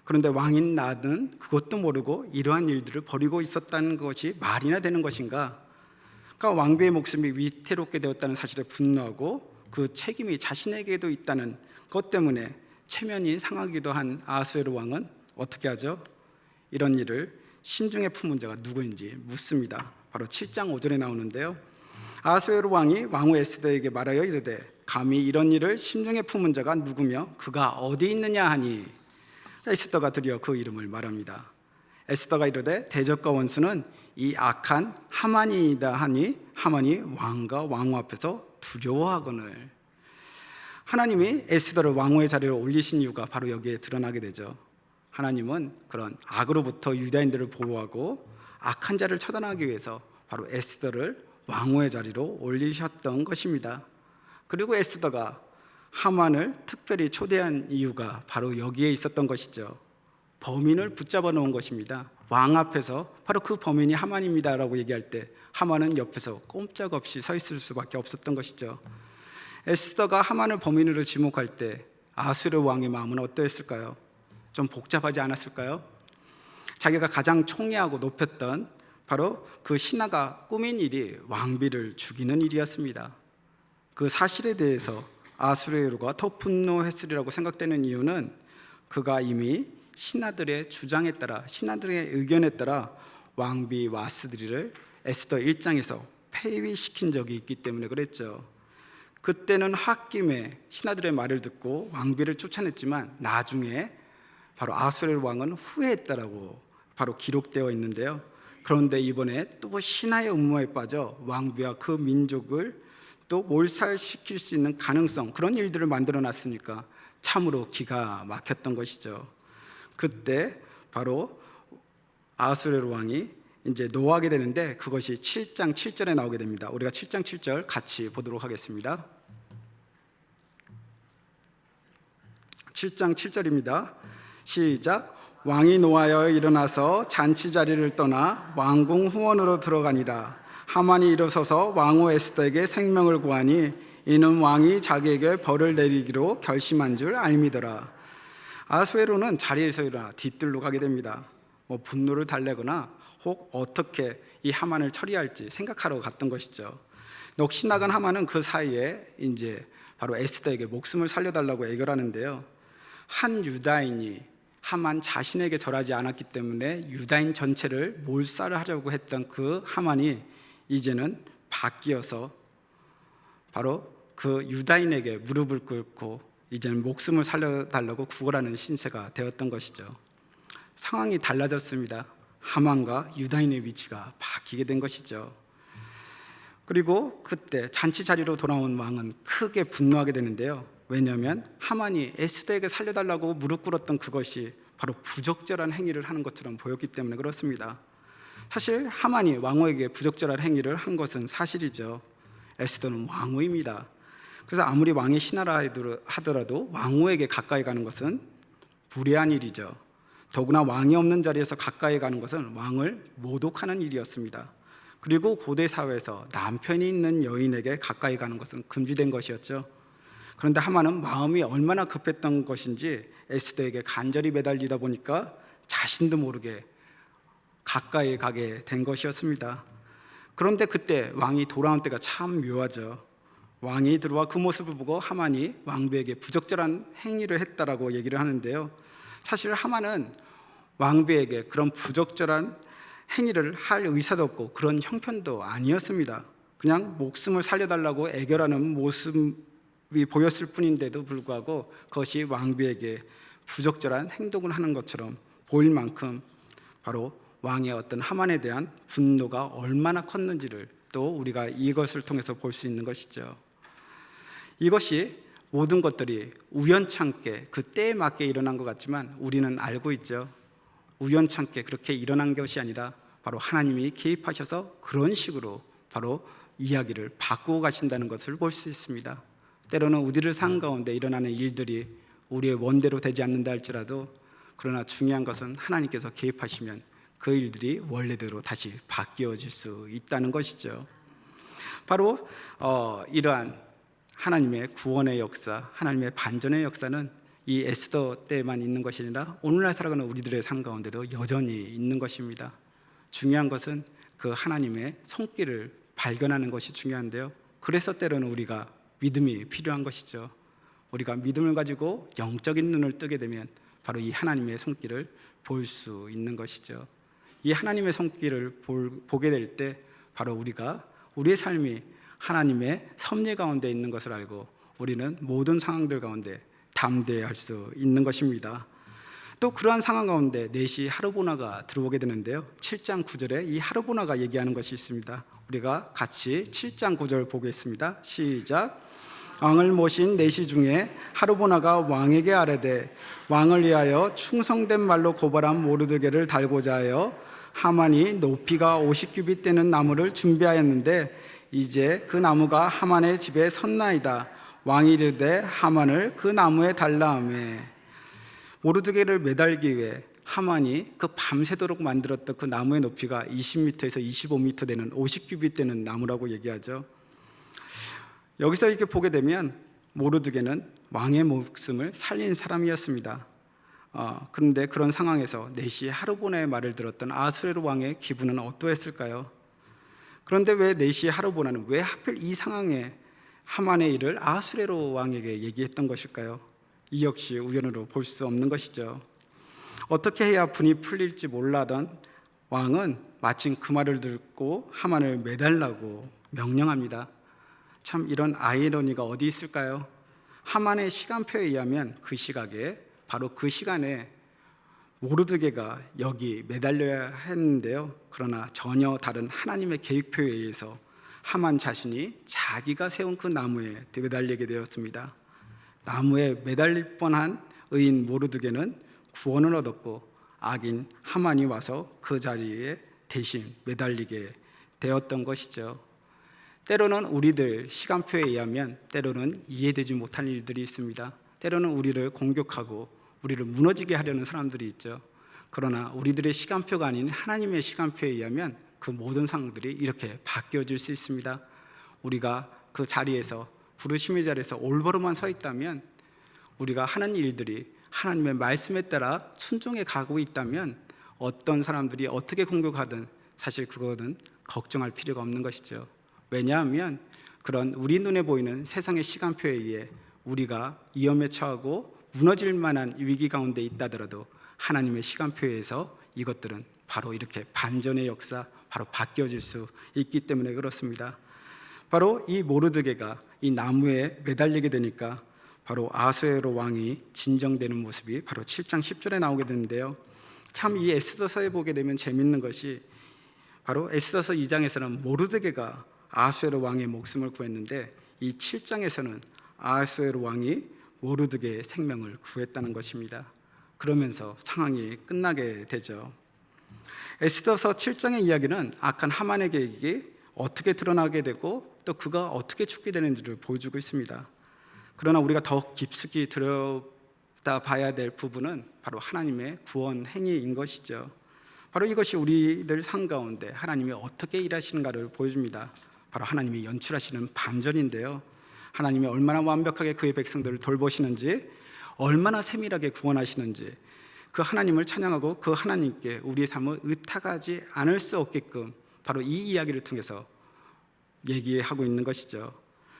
그런데 왕인 나는 그것도 모르고 이러한 일들을 벌이고 있었다는 것이 말이나 되는 것인가? 그러니까 왕비의 목숨이 위태롭게 되었다는 사실에 분노하고 그 책임이 자신에게도 있다는 것 때문에 체면이 상하기도 한 아하수에로 왕은 어떻게 하죠? 이런 일을 심중에 품은 자가 누구인지 묻습니다. 바로 7장 5절에 나오는데요, 아하수에로 왕이 왕후 에스더에게 말하여 이르되 감히 이런 일을 심중에 품은 자가 누구며 그가 어디 있느냐 하니, 에스더가 드디어 그 이름을 말합니다. 에스더가 이르되 대적과 원수는 이 악한 하만이다 하니, 하만이 왕과 왕후 앞에서 두려워하거늘. 하나님이 에스더를 왕후의 자리로 올리신 이유가 바로 여기에 드러나게 되죠. 하나님은 그런 악으로부터 유다인들을 보호하고 악한 자를 처단하기 위해서 바로 에스더를 왕후의 자리로 올리셨던 것입니다. 그리고 에스더가 하만을 특별히 초대한 이유가 바로 여기에 있었던 것이죠. 범인을 붙잡아 놓은 것입니다. 왕 앞에서 바로 그 범인이 하만입니다라고 얘기할 때 하만은 옆에서 꼼짝없이 서 있을 수밖에 없었던 것이죠. 에스더가 하만을 범인으로 지목할 때 아수르 왕의 마음은 어떠했을까요? 좀 복잡하지 않았을까요? 자기가 가장 총애하고 높였던 바로 그 신하가 꾸민 일이 왕비를 죽이는 일이었습니다. 그 사실에 대해서 아수르가 더 분노했으리라고 생각되는 이유는 그가 이미 신하들의 주장에 따라, 신하들의 의견에 따라 왕비 와스드리를 에스더 1장에서 폐위시킨 적이 있기 때문에 그랬죠. 그때는 홧김에 신하들의 말을 듣고 왕비를 쫓아냈지만 나중에 바로 아수르 왕은 후회했다라고 바로 기록되어 있는데요. 그런데 이번에 또 신하의 음모에 빠져 왕비와 그 민족을 또 몰살시킬 수 있는 가능성, 그런 일들을 만들어 놨으니까 참으로 기가 막혔던 것이죠. 그때 바로 아수르 왕이 이제 노하게 되는데 그것이 7장 7절에 나오게 됩니다. 우리가 7장 7절 같이 보도록 하겠습니다. 7장 7절입니다. 시작. 왕이 노하여 일어나서 잔치 자리를 떠나 왕궁 후원으로 들어가니라. 하만이 일어서서 왕후 에스더에게 생명을 구하니 이는 왕이 자기에게 벌을 내리기로 결심한 줄 알미더라. 아수에로는 자리에서 일어나 뒤뜰로 가게 됩니다. 분노를 달래거나 혹 어떻게 이 하만을 처리할지 생각하러 갔던 것이죠. 넋이 나간 하만은 그 사이에 이제 바로 에스더에게 목숨을 살려달라고 애결하는데요. 한 유다인이 하만 자신에게 절하지 않았기 때문에 유다인 전체를 몰살을 하려고 했던 그 하만이 이제는 바뀌어서 바로 그 유다인에게 무릎을 꿇고 이제는 목숨을 살려달라고 구걸하는 신세가 되었던 것이죠. 상황이 달라졌습니다. 하만과 유다인의 위치가 바뀌게 된 것이죠. 그리고 그때 잔치 자리로 돌아온 왕은 크게 분노하게 되는데요. 왜냐하면 하만이 에스더에게 살려달라고 무릎 꿇었던 그것이 바로 부적절한 행위를 하는 것처럼 보였기 때문에 그렇습니다. 사실 하만이 왕후에게 부적절한 행위를 한 것은 사실이죠. 에스더는 왕후입니다. 그래서 아무리 왕이 신하라 하더라도 왕후에게 가까이 가는 것은 불의한 일이죠. 더구나 왕이 없는 자리에서 가까이 가는 것은 왕을 모독하는 일이었습니다. 그리고 고대 사회에서 남편이 있는 여인에게 가까이 가는 것은 금지된 것이었죠. 그런데 하만은 마음이 얼마나 급했던 것인지 에스더에게 간절히 매달리다 보니까 자신도 모르게 가까이 가게 된 것이었습니다. 그런데 그때 왕이 돌아온 때가 참 묘하죠. 왕이 들어와 그 모습을 보고 하만이 왕비에게 부적절한 행위를 했다라고 얘기를 하는데요. 사실 하만은 왕비에게 그런 부적절한 행위를 할 의사도 없고 그런 형편도 아니었습니다. 그냥 목숨을 살려달라고 애결하는 모습이 보였을 뿐인데도 불구하고 그것이 왕비에게 부적절한 행동을 하는 것처럼 보일 만큼 바로 왕의 어떤 하만에 대한 분노가 얼마나 컸는지를 또 우리가 이것을 통해서 볼 수 있는 것이죠. 이것이 모든 것들이 우연찮게 그 때에 맞게 일어난 것 같지만 우리는 알고 있죠. 우연찮게 그렇게 일어난 것이 아니라 바로 하나님이 개입하셔서 그런 식으로 바로 이야기를 바꾸고 가신다는 것을 볼 수 있습니다. 때로는 우리를 산 가운데 일어나는 일들이 우리의 원대로 되지 않는다 할지라도 그러나 중요한 것은 하나님께서 개입하시면 그 일들이 원래대로 다시 바뀌어질 수 있다는 것이죠. 바로 이러한 하나님의 구원의 역사, 하나님의 반전의 역사는 이 에스더 때만 있는 것이 아니라 오늘날 살아가는 우리들의 삶 가운데도 여전히 있는 것입니다. 중요한 것은 그 하나님의 손길을 발견하는 것이 중요한데요. 그래서 때로는 우리가 믿음이 필요한 것이죠. 우리가 믿음을 가지고 영적인 눈을 뜨게 되면 바로 이 하나님의 손길을 볼 수 있는 것이죠. 이 하나님의 손길을 보게 될 때 바로 우리가 우리의 삶이 하나님의 섭리 가운데 있는 것을 알고 우리는 모든 상황들 가운데 담대할 수 있는 것입니다. 또 그러한 상황 가운데 넷이 하르보나가 들어오게 되는데요. 7장 9절에 이 하르보나가 얘기하는 것이 있습니다. 우리가 같이 7장 9절 보겠습니다. 시작. 왕을 모신 넷이 중에 하르보나가 왕에게 아뢰되 왕을 위하여 충성된 말로 고발한 모르드게를 달고자 하여 하만이 높이가 50규빗 되는 나무를 준비하였는데 이제 그 나무가 하만의 집에 섰나이다. 왕이 이르되 하만을 그 나무에 달라 하매 모르드게를 매달기 위해 하만이 그 밤새도록 만들었던 그 나무의 높이가 20m에서 25m 되는 50규빗 되는 나무라고 얘기하죠. 여기서 이렇게 보게 되면 모르드게는 왕의 목숨을 살린 사람이었습니다. 그런데 그런 상황에서 네시 하르보나의 말을 들었던 아수에로 왕의 기분은 어떠했을까요? 그런데 왜 네시 하르보나는 왜 하필 이 상황에 하만의 일을 아수에로 왕에게 얘기했던 것일까요? 이 역시 우연으로 볼 수 없는 것이죠. 어떻게 해야 분이 풀릴지 몰라던 왕은 마침 그 말을 듣고 하만을 매달라고 명령합니다. 참 이런 아이러니가 어디 있을까요? 하만의 시간표에 의하면 그 시각에 바로 그 시간에 모르드게가 여기 매달려야 했는데요. 그러나 전혀 다른 하나님의 계획표에 의해서 하만 자신이 자기가 세운 그 나무에 매달리게 되었습니다. 나무에 매달릴 뻔한 의인 모르드게는 구원을 얻었고 악인 하만이 와서 그 자리에 대신 매달리게 되었던 것이죠. 때로는 우리들 시간표에 의하면 때로는 이해되지 못할 일들이 있습니다. 때로는 우리를 공격하고 우리를 무너지게 하려는 사람들이 있죠. 그러나 우리들의 시간표가 아닌 하나님의 시간표에 의하면 그 모든 상황들이 이렇게 바뀌어질 수 있습니다. 우리가 그 자리에서 부르심의 자리에서 올바로만 서 있다면, 우리가 하는 일들이 하나님의 말씀에 따라 순종해 가고 있다면 어떤 사람들이 어떻게 공격하든 사실 그거는 걱정할 필요가 없는 것이죠. 왜냐하면 그런 우리 눈에 보이는 세상의 시간표에 의해 우리가 위험에 처하고 무너질 만한 위기 가운데 있다더라도 하나님의 시간표에 의해서 이것들은 바로 이렇게 반전의 역사, 바로 바뀌어질 수 있기 때문에 그렇습니다. 바로 이 모르드게가 이 나무에 매달리게 되니까 바로 아수에로 왕이 진정되는 모습이 바로 7장 10절에 나오게 되는데요. 참 이 에스더서에 보게 되면 재밌는 것이 바로 에스더서 2장에서는 모르드게가 아수에로 왕의 목숨을 구했는데 이 7장에서는 아수에로 왕이 모르드게의 생명을 구했다는 것입니다. 그러면서 상황이 끝나게 되죠. 에스더서 7장의 이야기는 악한 하만의 계획이 어떻게 드러나게 되고 또 그가 어떻게 죽게 되는지를 보여주고 있습니다. 그러나 우리가 더 깊숙이 들여다 봐야 될 부분은 바로 하나님의 구원 행위인 것이죠. 바로 이것이 우리들 삶 가운데 하나님이 어떻게 일하시는가를 보여줍니다. 바로 하나님이 연출하시는 반전인데요. 하나님이 얼마나 완벽하게 그의 백성들을 돌보시는지, 얼마나 세밀하게 구원하시는지, 그 하나님을 찬양하고 그 하나님께 우리의 삶을 의탁하지 않을 수 없게끔 바로 이 이야기를 통해서 얘기하고 있는 것이죠.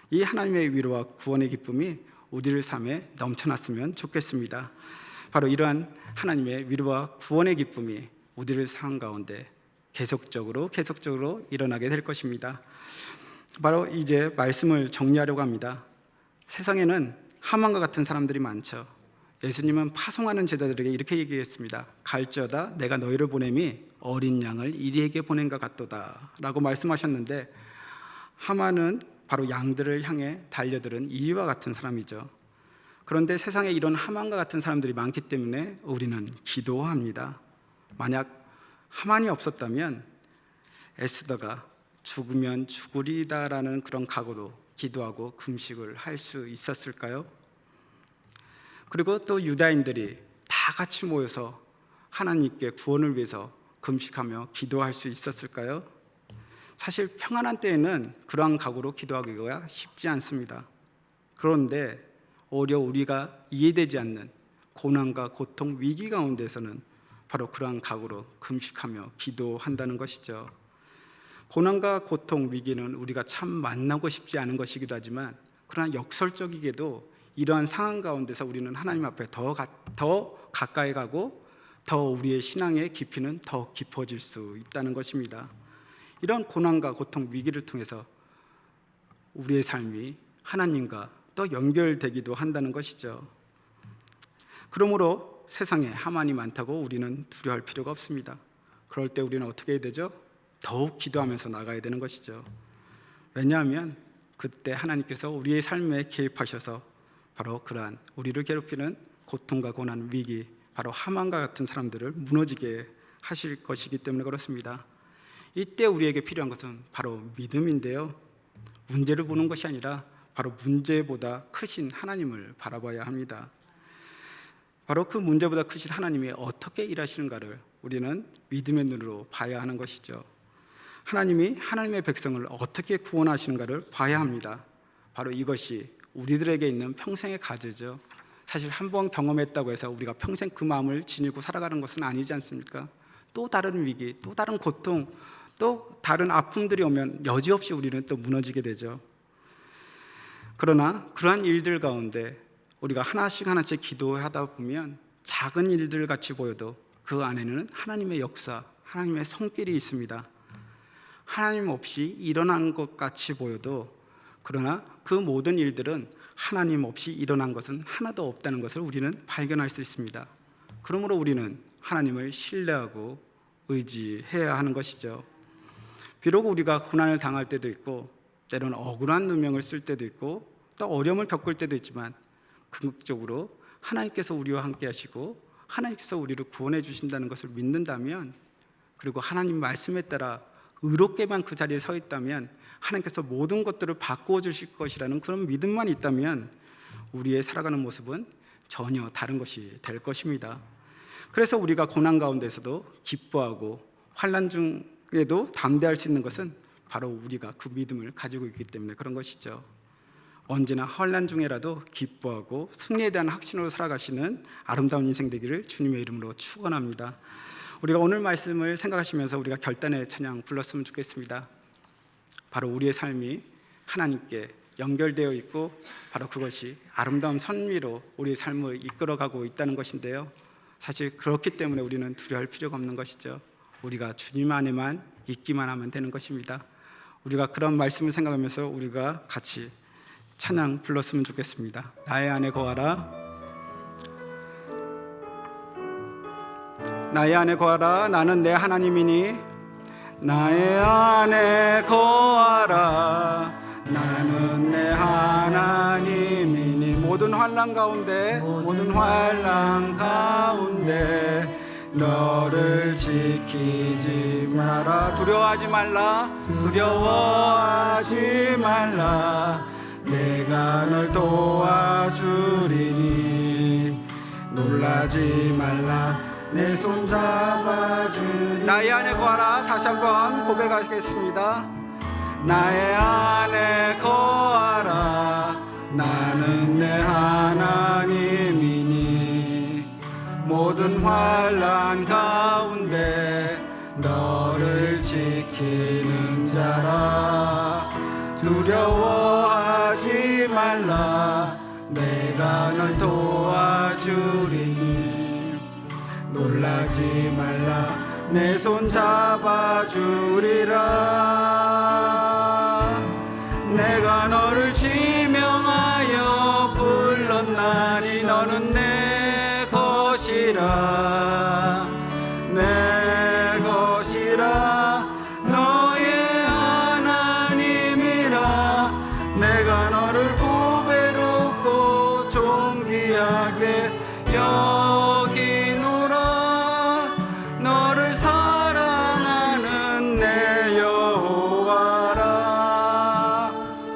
이 하나님의 위로와 구원의 기쁨이 우리들 삶에 넘쳐났으면 좋겠습니다. 바로 이러한 하나님의 위로와 구원의 기쁨이 우리들 삶 가운데 계속적으로 일어나게 될 것입니다. 바로 이제 말씀을 정리하려고 합니다. 세상에는 하만과 같은 사람들이 많죠. 예수님은 파송하는 제자들에게 이렇게 얘기했습니다. 갈지어다 내가 너희를 보냄이 어린 양을 이리에게 보낸 것 같도다 라고 말씀하셨는데, 하만은 바로 양들을 향해 달려들은 이와 같은 사람이죠. 그런데 세상에 이런 하만과 같은 사람들이 많기 때문에 우리는 기도합니다. 만약 하만이 없었다면 에스더가 죽으면 죽으리다라는 그런 각오로 기도하고 금식을 할 수 있었을까요? 그리고 또 유다인들이 다 같이 모여서 하나님께 구원을 위해서 금식하며 기도할 수 있었을까요? 사실 평안한 때에는 그러한 각오로 기도하기가 쉽지 않습니다. 그런데 오히려 우리가 이해되지 않는 고난과 고통, 위기 가운데서는 바로 그러한 각오로 금식하며 기도한다는 것이죠. 고난과 고통, 위기는 우리가 참 만나고 싶지 않은 것이기도 하지만, 그러나 역설적이게도 이러한 상황 가운데서 우리는 하나님 앞에 더 가까이 가고 더 우리의 신앙의 깊이는 더 깊어질 수 있다는 것입니다. 이런 고난과 고통, 위기를 통해서 우리의 삶이 하나님과 또 연결되기도 한다는 것이죠. 그러므로 세상에 하만이 많다고 우리는 두려워할 필요가 없습니다. 그럴 때 우리는 어떻게 해야 되죠? 더욱 기도하면서 나가야 되는 것이죠. 왜냐하면 그때 하나님께서 우리의 삶에 개입하셔서 바로 그러한 우리를 괴롭히는 고통과 고난, 위기, 바로 하만과 같은 사람들을 무너지게 하실 것이기 때문에 그렇습니다. 이때 우리에게 필요한 것은 바로 믿음인데요. 문제를 보는 것이 아니라 바로 문제보다 크신 하나님을 바라봐야 합니다. 바로 그 문제보다 크신 하나님이 어떻게 일하시는가를 우리는 믿음의 눈으로 봐야 하는 것이죠. 하나님이 하나님의 백성을 어떻게 구원하시는가를 봐야 합니다. 바로 이것이 우리들에게 있는 평생의 과제죠. 사실 한번 경험했다고 해서 우리가 평생 그 마음을 지니고 살아가는 것은 아니지 않습니까? 또 다른 위기, 또 다른 고통, 또 다른 아픔들이 오면 여지없이 우리는 또 무너지게 되죠. 그러나 그러한 일들 가운데 우리가 하나씩 기도하다 보면 작은 일들 같이 보여도 그 안에는 하나님의 역사, 하나님의 손길이 있습니다. 하나님 없이 일어난 것 같이 보여도 그러나 그 모든 일들은 하나님 없이 일어난 것은 하나도 없다는 것을 우리는 발견할 수 있습니다. 그러므로 우리는 하나님을 신뢰하고 의지해야 하는 것이죠. 비록 우리가 고난을 당할 때도 있고 때로는 억울한 누명을 쓸 때도 있고 또 어려움을 겪을 때도 있지만 궁극적으로 하나님께서 우리와 함께 하시고 하나님께서 우리를 구원해 주신다는 것을 믿는다면, 그리고 하나님 말씀에 따라 의롭게만 그 자리에 서 있다면 하나님께서 모든 것들을 바꾸어 주실 것이라는 그런 믿음만 있다면 우리의 살아가는 모습은 전혀 다른 것이 될 것입니다. 그래서 우리가 고난 가운데서도 기뻐하고 환난 중에도 담대할 수 있는 것은 바로 우리가 그 믿음을 가지고 있기 때문에 그런 것이죠. 언제나 환난 중에라도 기뻐하고 승리에 대한 확신으로 살아가시는 아름다운 인생 되기를 주님의 이름으로 축원합니다. 우리가 오늘 말씀을 생각하시면서 우리가 결단의 찬양 불렀으면 좋겠습니다. 바로 우리의 삶이 하나님께 연결되어 있고 바로 그것이 아름다운 선미로 우리의 삶을 이끌어가고 있다는 것인데요, 사실 그렇기 때문에 우리는 두려워할 필요가 없는 것이죠. 우리가 주님 안에만 있기만 하면 되는 것입니다. 우리가 그런 말씀을 생각하면서 우리가 같이 찬양 불렀으면 좋겠습니다. 나의 안에 거하라, 나의 안에 거하라, 나는 내 하나님이니. 나의 안에 거하라, 나는 내 하나님이니. 모든 환난 가운데, 모든 환난 가운데 너를 지키지 마라. 두려워하지 말라, 두려워하지 말라. 내가 널 도와주리니. 놀라지 말라, 내 손 잡아주니. 나의 안에 거하라. 다시 한번 고백하겠습니다. 나의 안에 거하라, 나는 내 하나님이니. 모든 환난 가운데 너를 지키는 자라. 두려워하지 말라, 내가 널 도와주리니. 놀라지 말라, 내 손 잡아주리라. 내가 너를 지명하여 불렀나니 너는 내 것이라, 내 것이라. 너의 하나님이라. 내가 너를 보배롭고 존귀하게 여기노라. 너를 사랑하는 내 여호와라.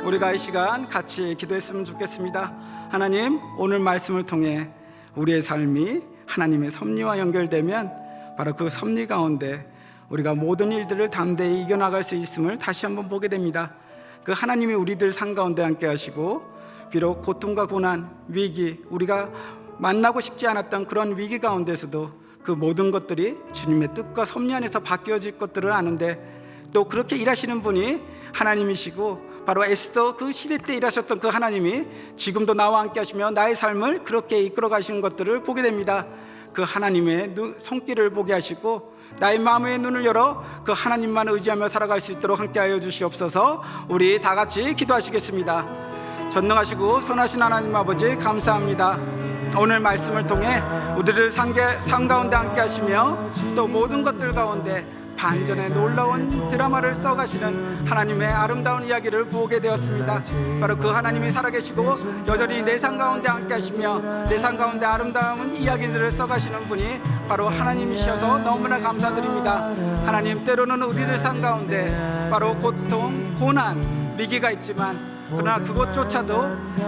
우리가 이 시간 같이 기도했으면 좋겠습니다. 하나님, 오늘 말씀을 통해 우리의 삶이 하나님의 섭리와 연결되면 바로 그 섭리 가운데 우리가 모든 일들을 담대히 이겨나갈 수 있음을 다시 한번 보게 됩니다. 그 하나님이 우리들 삶 가운데 함께 하시고, 비록 고통과 고난, 위기, 우리가 만나고 싶지 않았던 그런 위기 가운데서도 그 모든 것들이 주님의 뜻과 섭리 안에서 바뀌어질 것들을 아는데, 또 그렇게 일하시는 분이 하나님이시고 바로 에스더 그 시대 때 일하셨던 그 하나님이 지금도 나와 함께 하시며 나의 삶을 그렇게 이끌어 가시는 것들을 보게 됩니다. 그 하나님의 손길을 보게 하시고 나의 마음의 눈을 열어 그 하나님만 의지하며 살아갈 수 있도록 함께하여 주시옵소서. 우리 다 같이 기도하시겠습니다. 전능하시고 선하신 하나님 아버지, 감사합니다. 오늘 말씀을 통해 우리를 삶 가운데 함께 하시며 또 모든 것들 가운데 반전의 놀라운 드라마를 써가시는 하나님의 아름다운 이야기를 보게 되었습니다. 바로 그 하나님이 살아계시고 여전히 내 삶 가운데 함께 하시며 내 삶 가운데 아름다운 이야기들을 써가시는 분이 바로 하나님이셔서 너무나 감사드립니다. 하나님, 때로는 우리들 삶 가운데 바로 고통, 고난, 위기가 있지만 그러나 그것조차도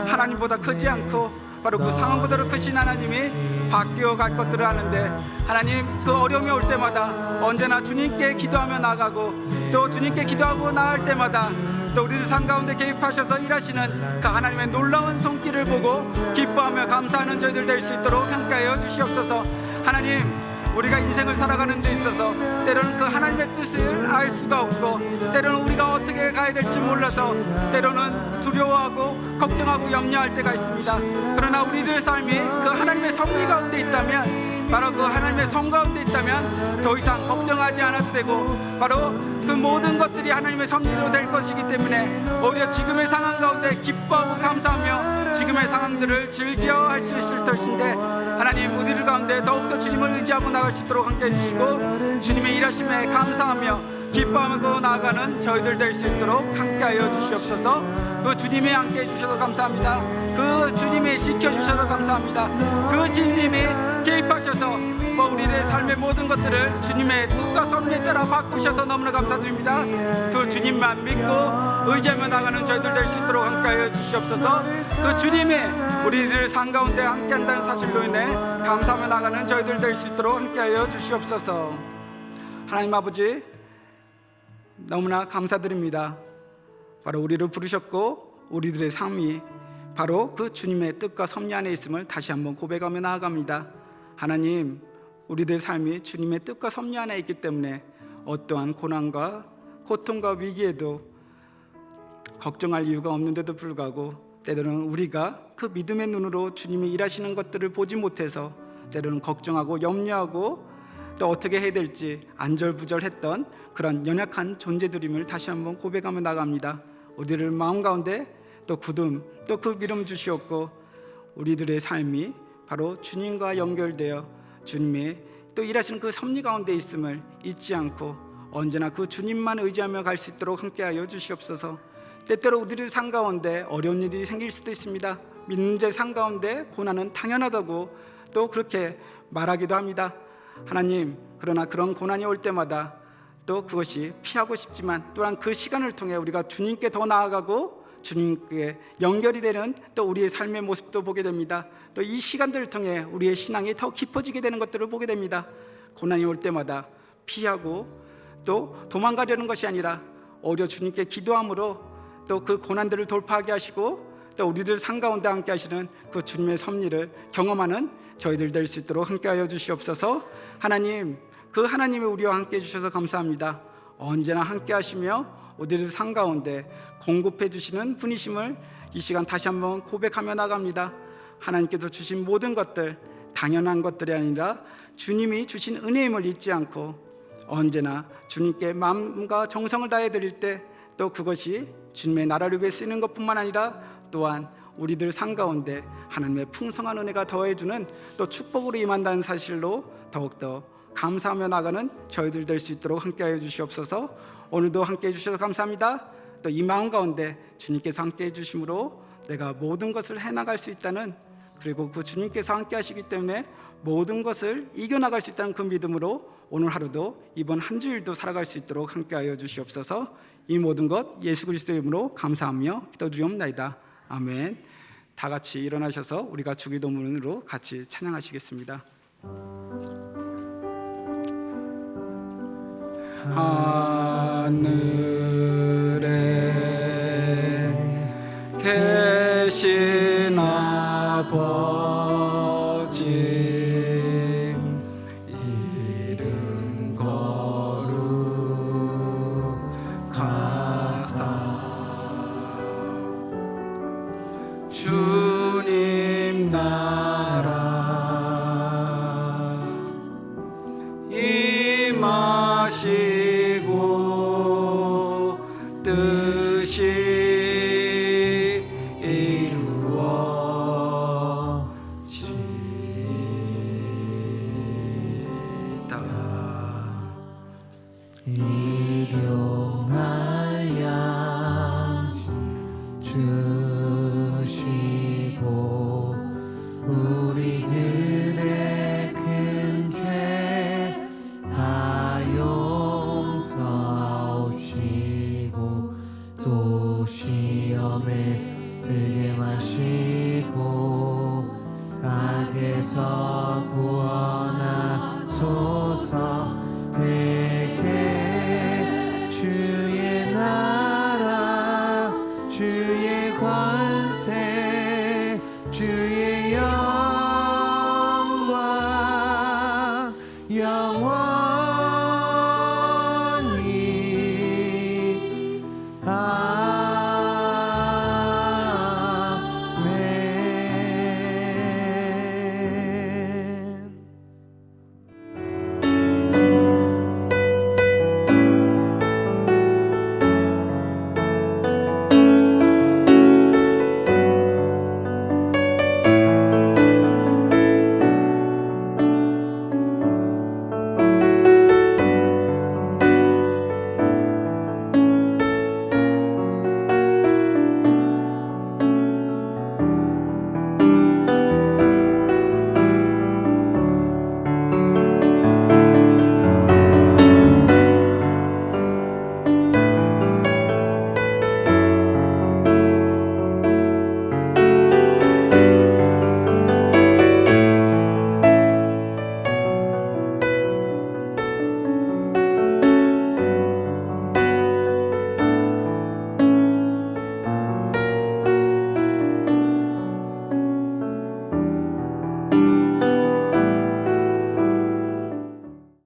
하나님보다 크지 않고 바로 그 상황 그대로 크신 하나님이 바뀌어 갈 것들을 아는데, 하나님 그 어려움이 올 때마다 언제나 주님께 기도하며 나가고, 또 주님께 기도하고 나갈 때마다 또 우리들 삶 가운데 개입하셔서 일하시는 그 하나님의 놀라운 손길을 보고 기뻐하며 감사하는 저희들 될 수 있도록 함께하여 주시옵소서. 하나님, 우리가 인생을 살아가는 데 있어서 때로는 그 하나님의 뜻을 알 수가 없고, 때로는 우리가 어떻게 가야 될지 몰라서 때로는 두려워하고 걱정하고 염려할 때가 있습니다. 그러나 우리들의 삶이 그 하나님의 섭리 가운데 있다면, 바로 그 하나님의 성 가운데 있다면 더 이상 걱정하지 않아도 되고, 바로 그 모든 것들이 하나님의 섭리로 될 것이기 때문에 오히려 지금의 상황 가운데 기뻐하고 감사하며 지금의 상황들을 즐겨할 수 있을 것인데, 하나님 우리들 가운데 더욱더 주님을 의지하고 나갈 수 있도록 함께해 주시고, 주님의 일하심에 감사하며 기뻐하고 나아가는 저희들 될 수 있도록 함께하여 주시옵소서. 그 주님이 함께해 주셔서 감사합니다. 그 주님이 지켜주셔서 감사합니다. 그 주님이 개입하셔서 우리의 삶의 모든 것들을 주님의 뜻과 섭리에 따라 바꾸셔서 너무나 감사드립니다. 그 주님만 믿고 의지하며 나가는 저희들 될 수 있도록 함께하여 주시옵소서. 그 주님이 우리들 삶 가운데 함께한다는 사실로 인해 감사하며 나가는 저희들 될 수 있도록 함께하여 주시옵소서. 하나님 아버지, 너무나 감사드립니다. 바로 우리를 부르셨고 우리들의 삶이 바로 그 주님의 뜻과 섭리 안에 있음을 다시 한번 고백하며 나아갑니다. 하나님, 우리들의 삶이 주님의 뜻과 섭리 안에 있기 때문에 어떠한 고난과 고통과 위기에도 걱정할 이유가 없는데도 불구하고, 때로는 우리가 그 믿음의 눈으로 주님이 일하시는 것들을 보지 못해서 때로는 걱정하고 염려하고 또 어떻게 해야 될지 안절부절했던 그런 연약한 존재들임을 다시 한번 고백하며 나갑니다. 우리들 마음 가운데 또 굳음 또 그 믿음 주시옵고, 우리들의 삶이 바로 주님과 연결되어 주님의 또 일하시는 그 섭리 가운데 있음을 잊지 않고 언제나 그 주님만 의지하며 갈 수 있도록 함께하여 주시옵소서. 때때로 우리들 삶 가운데 어려운 일이 생길 수도 있습니다. 믿는 자의 삶 가운데 고난은 당연하다고 또 그렇게 말하기도 합니다. 하나님, 그러나 그런 고난이 올 때마다 또 그것이 피하고 싶지만 또한 그 시간을 통해 우리가 주님께 더 나아가고 주님께 연결이 되는 또 우리의 삶의 모습도 보게 됩니다. 또 이 시간들을 통해 우리의 신앙이 더 깊어지게 되는 것들을 보게 됩니다. 고난이 올 때마다 피하고 또 도망가려는 것이 아니라 오히려 주님께 기도함으로 또 그 고난들을 돌파하게 하시고 또 우리들 삶 가운데 함께 하시는 그 주님의 섭리를 경험하는 저희들 될 수 있도록 함께하여 주시옵소서. 하나님, 그 하나님이 우리와 함께 해주셔서 감사합니다. 언제나 함께 하시며 우리들 삶 가운데 공급해 주시는 분이심을 이 시간 다시 한번 고백하며 나갑니다. 하나님께서 주신 모든 것들, 당연한 것들이 아니라 주님이 주신 은혜임을 잊지 않고 언제나 주님께 마음과 정성을 다해 드릴 때 또 그것이 주님의 나라를 위해 쓰이는 것뿐만 아니라 또한 우리들 삶 가운데 하나님의 풍성한 은혜가 더해주는 또 축복으로 임한다는 사실로 더욱더 감사하며 나가는 저희들 될 수 있도록 함께하여 주시옵소서. 오늘도 함께해 주셔서 감사합니다. 또 이 마음 가운데 주님께서 함께해 주심으로 내가 모든 것을 해나갈 수 있다는, 그리고 그 주님께서 함께 하시기 때문에 모든 것을 이겨나갈 수 있다는 그 믿음으로 오늘 하루도 이번 한 주일도 살아갈 수 있도록 함께하여 주시옵소서. 이 모든 것 예수 그리스도의 이름으로 감사하며 기도드리옵나이다. 아멘. 다 같이 일어나셔서 우리가 주기도문으로 같이 찬양하시겠습니다. 하늘에 계신 아버지, 이름 거룩하사 주님 나라 임하시고 뜻이 이루어지다. 일용할 양식 주시고 우리들의 큰 죄 다 용서하옵시고 또 시험에 들게 마시고 구원하소서.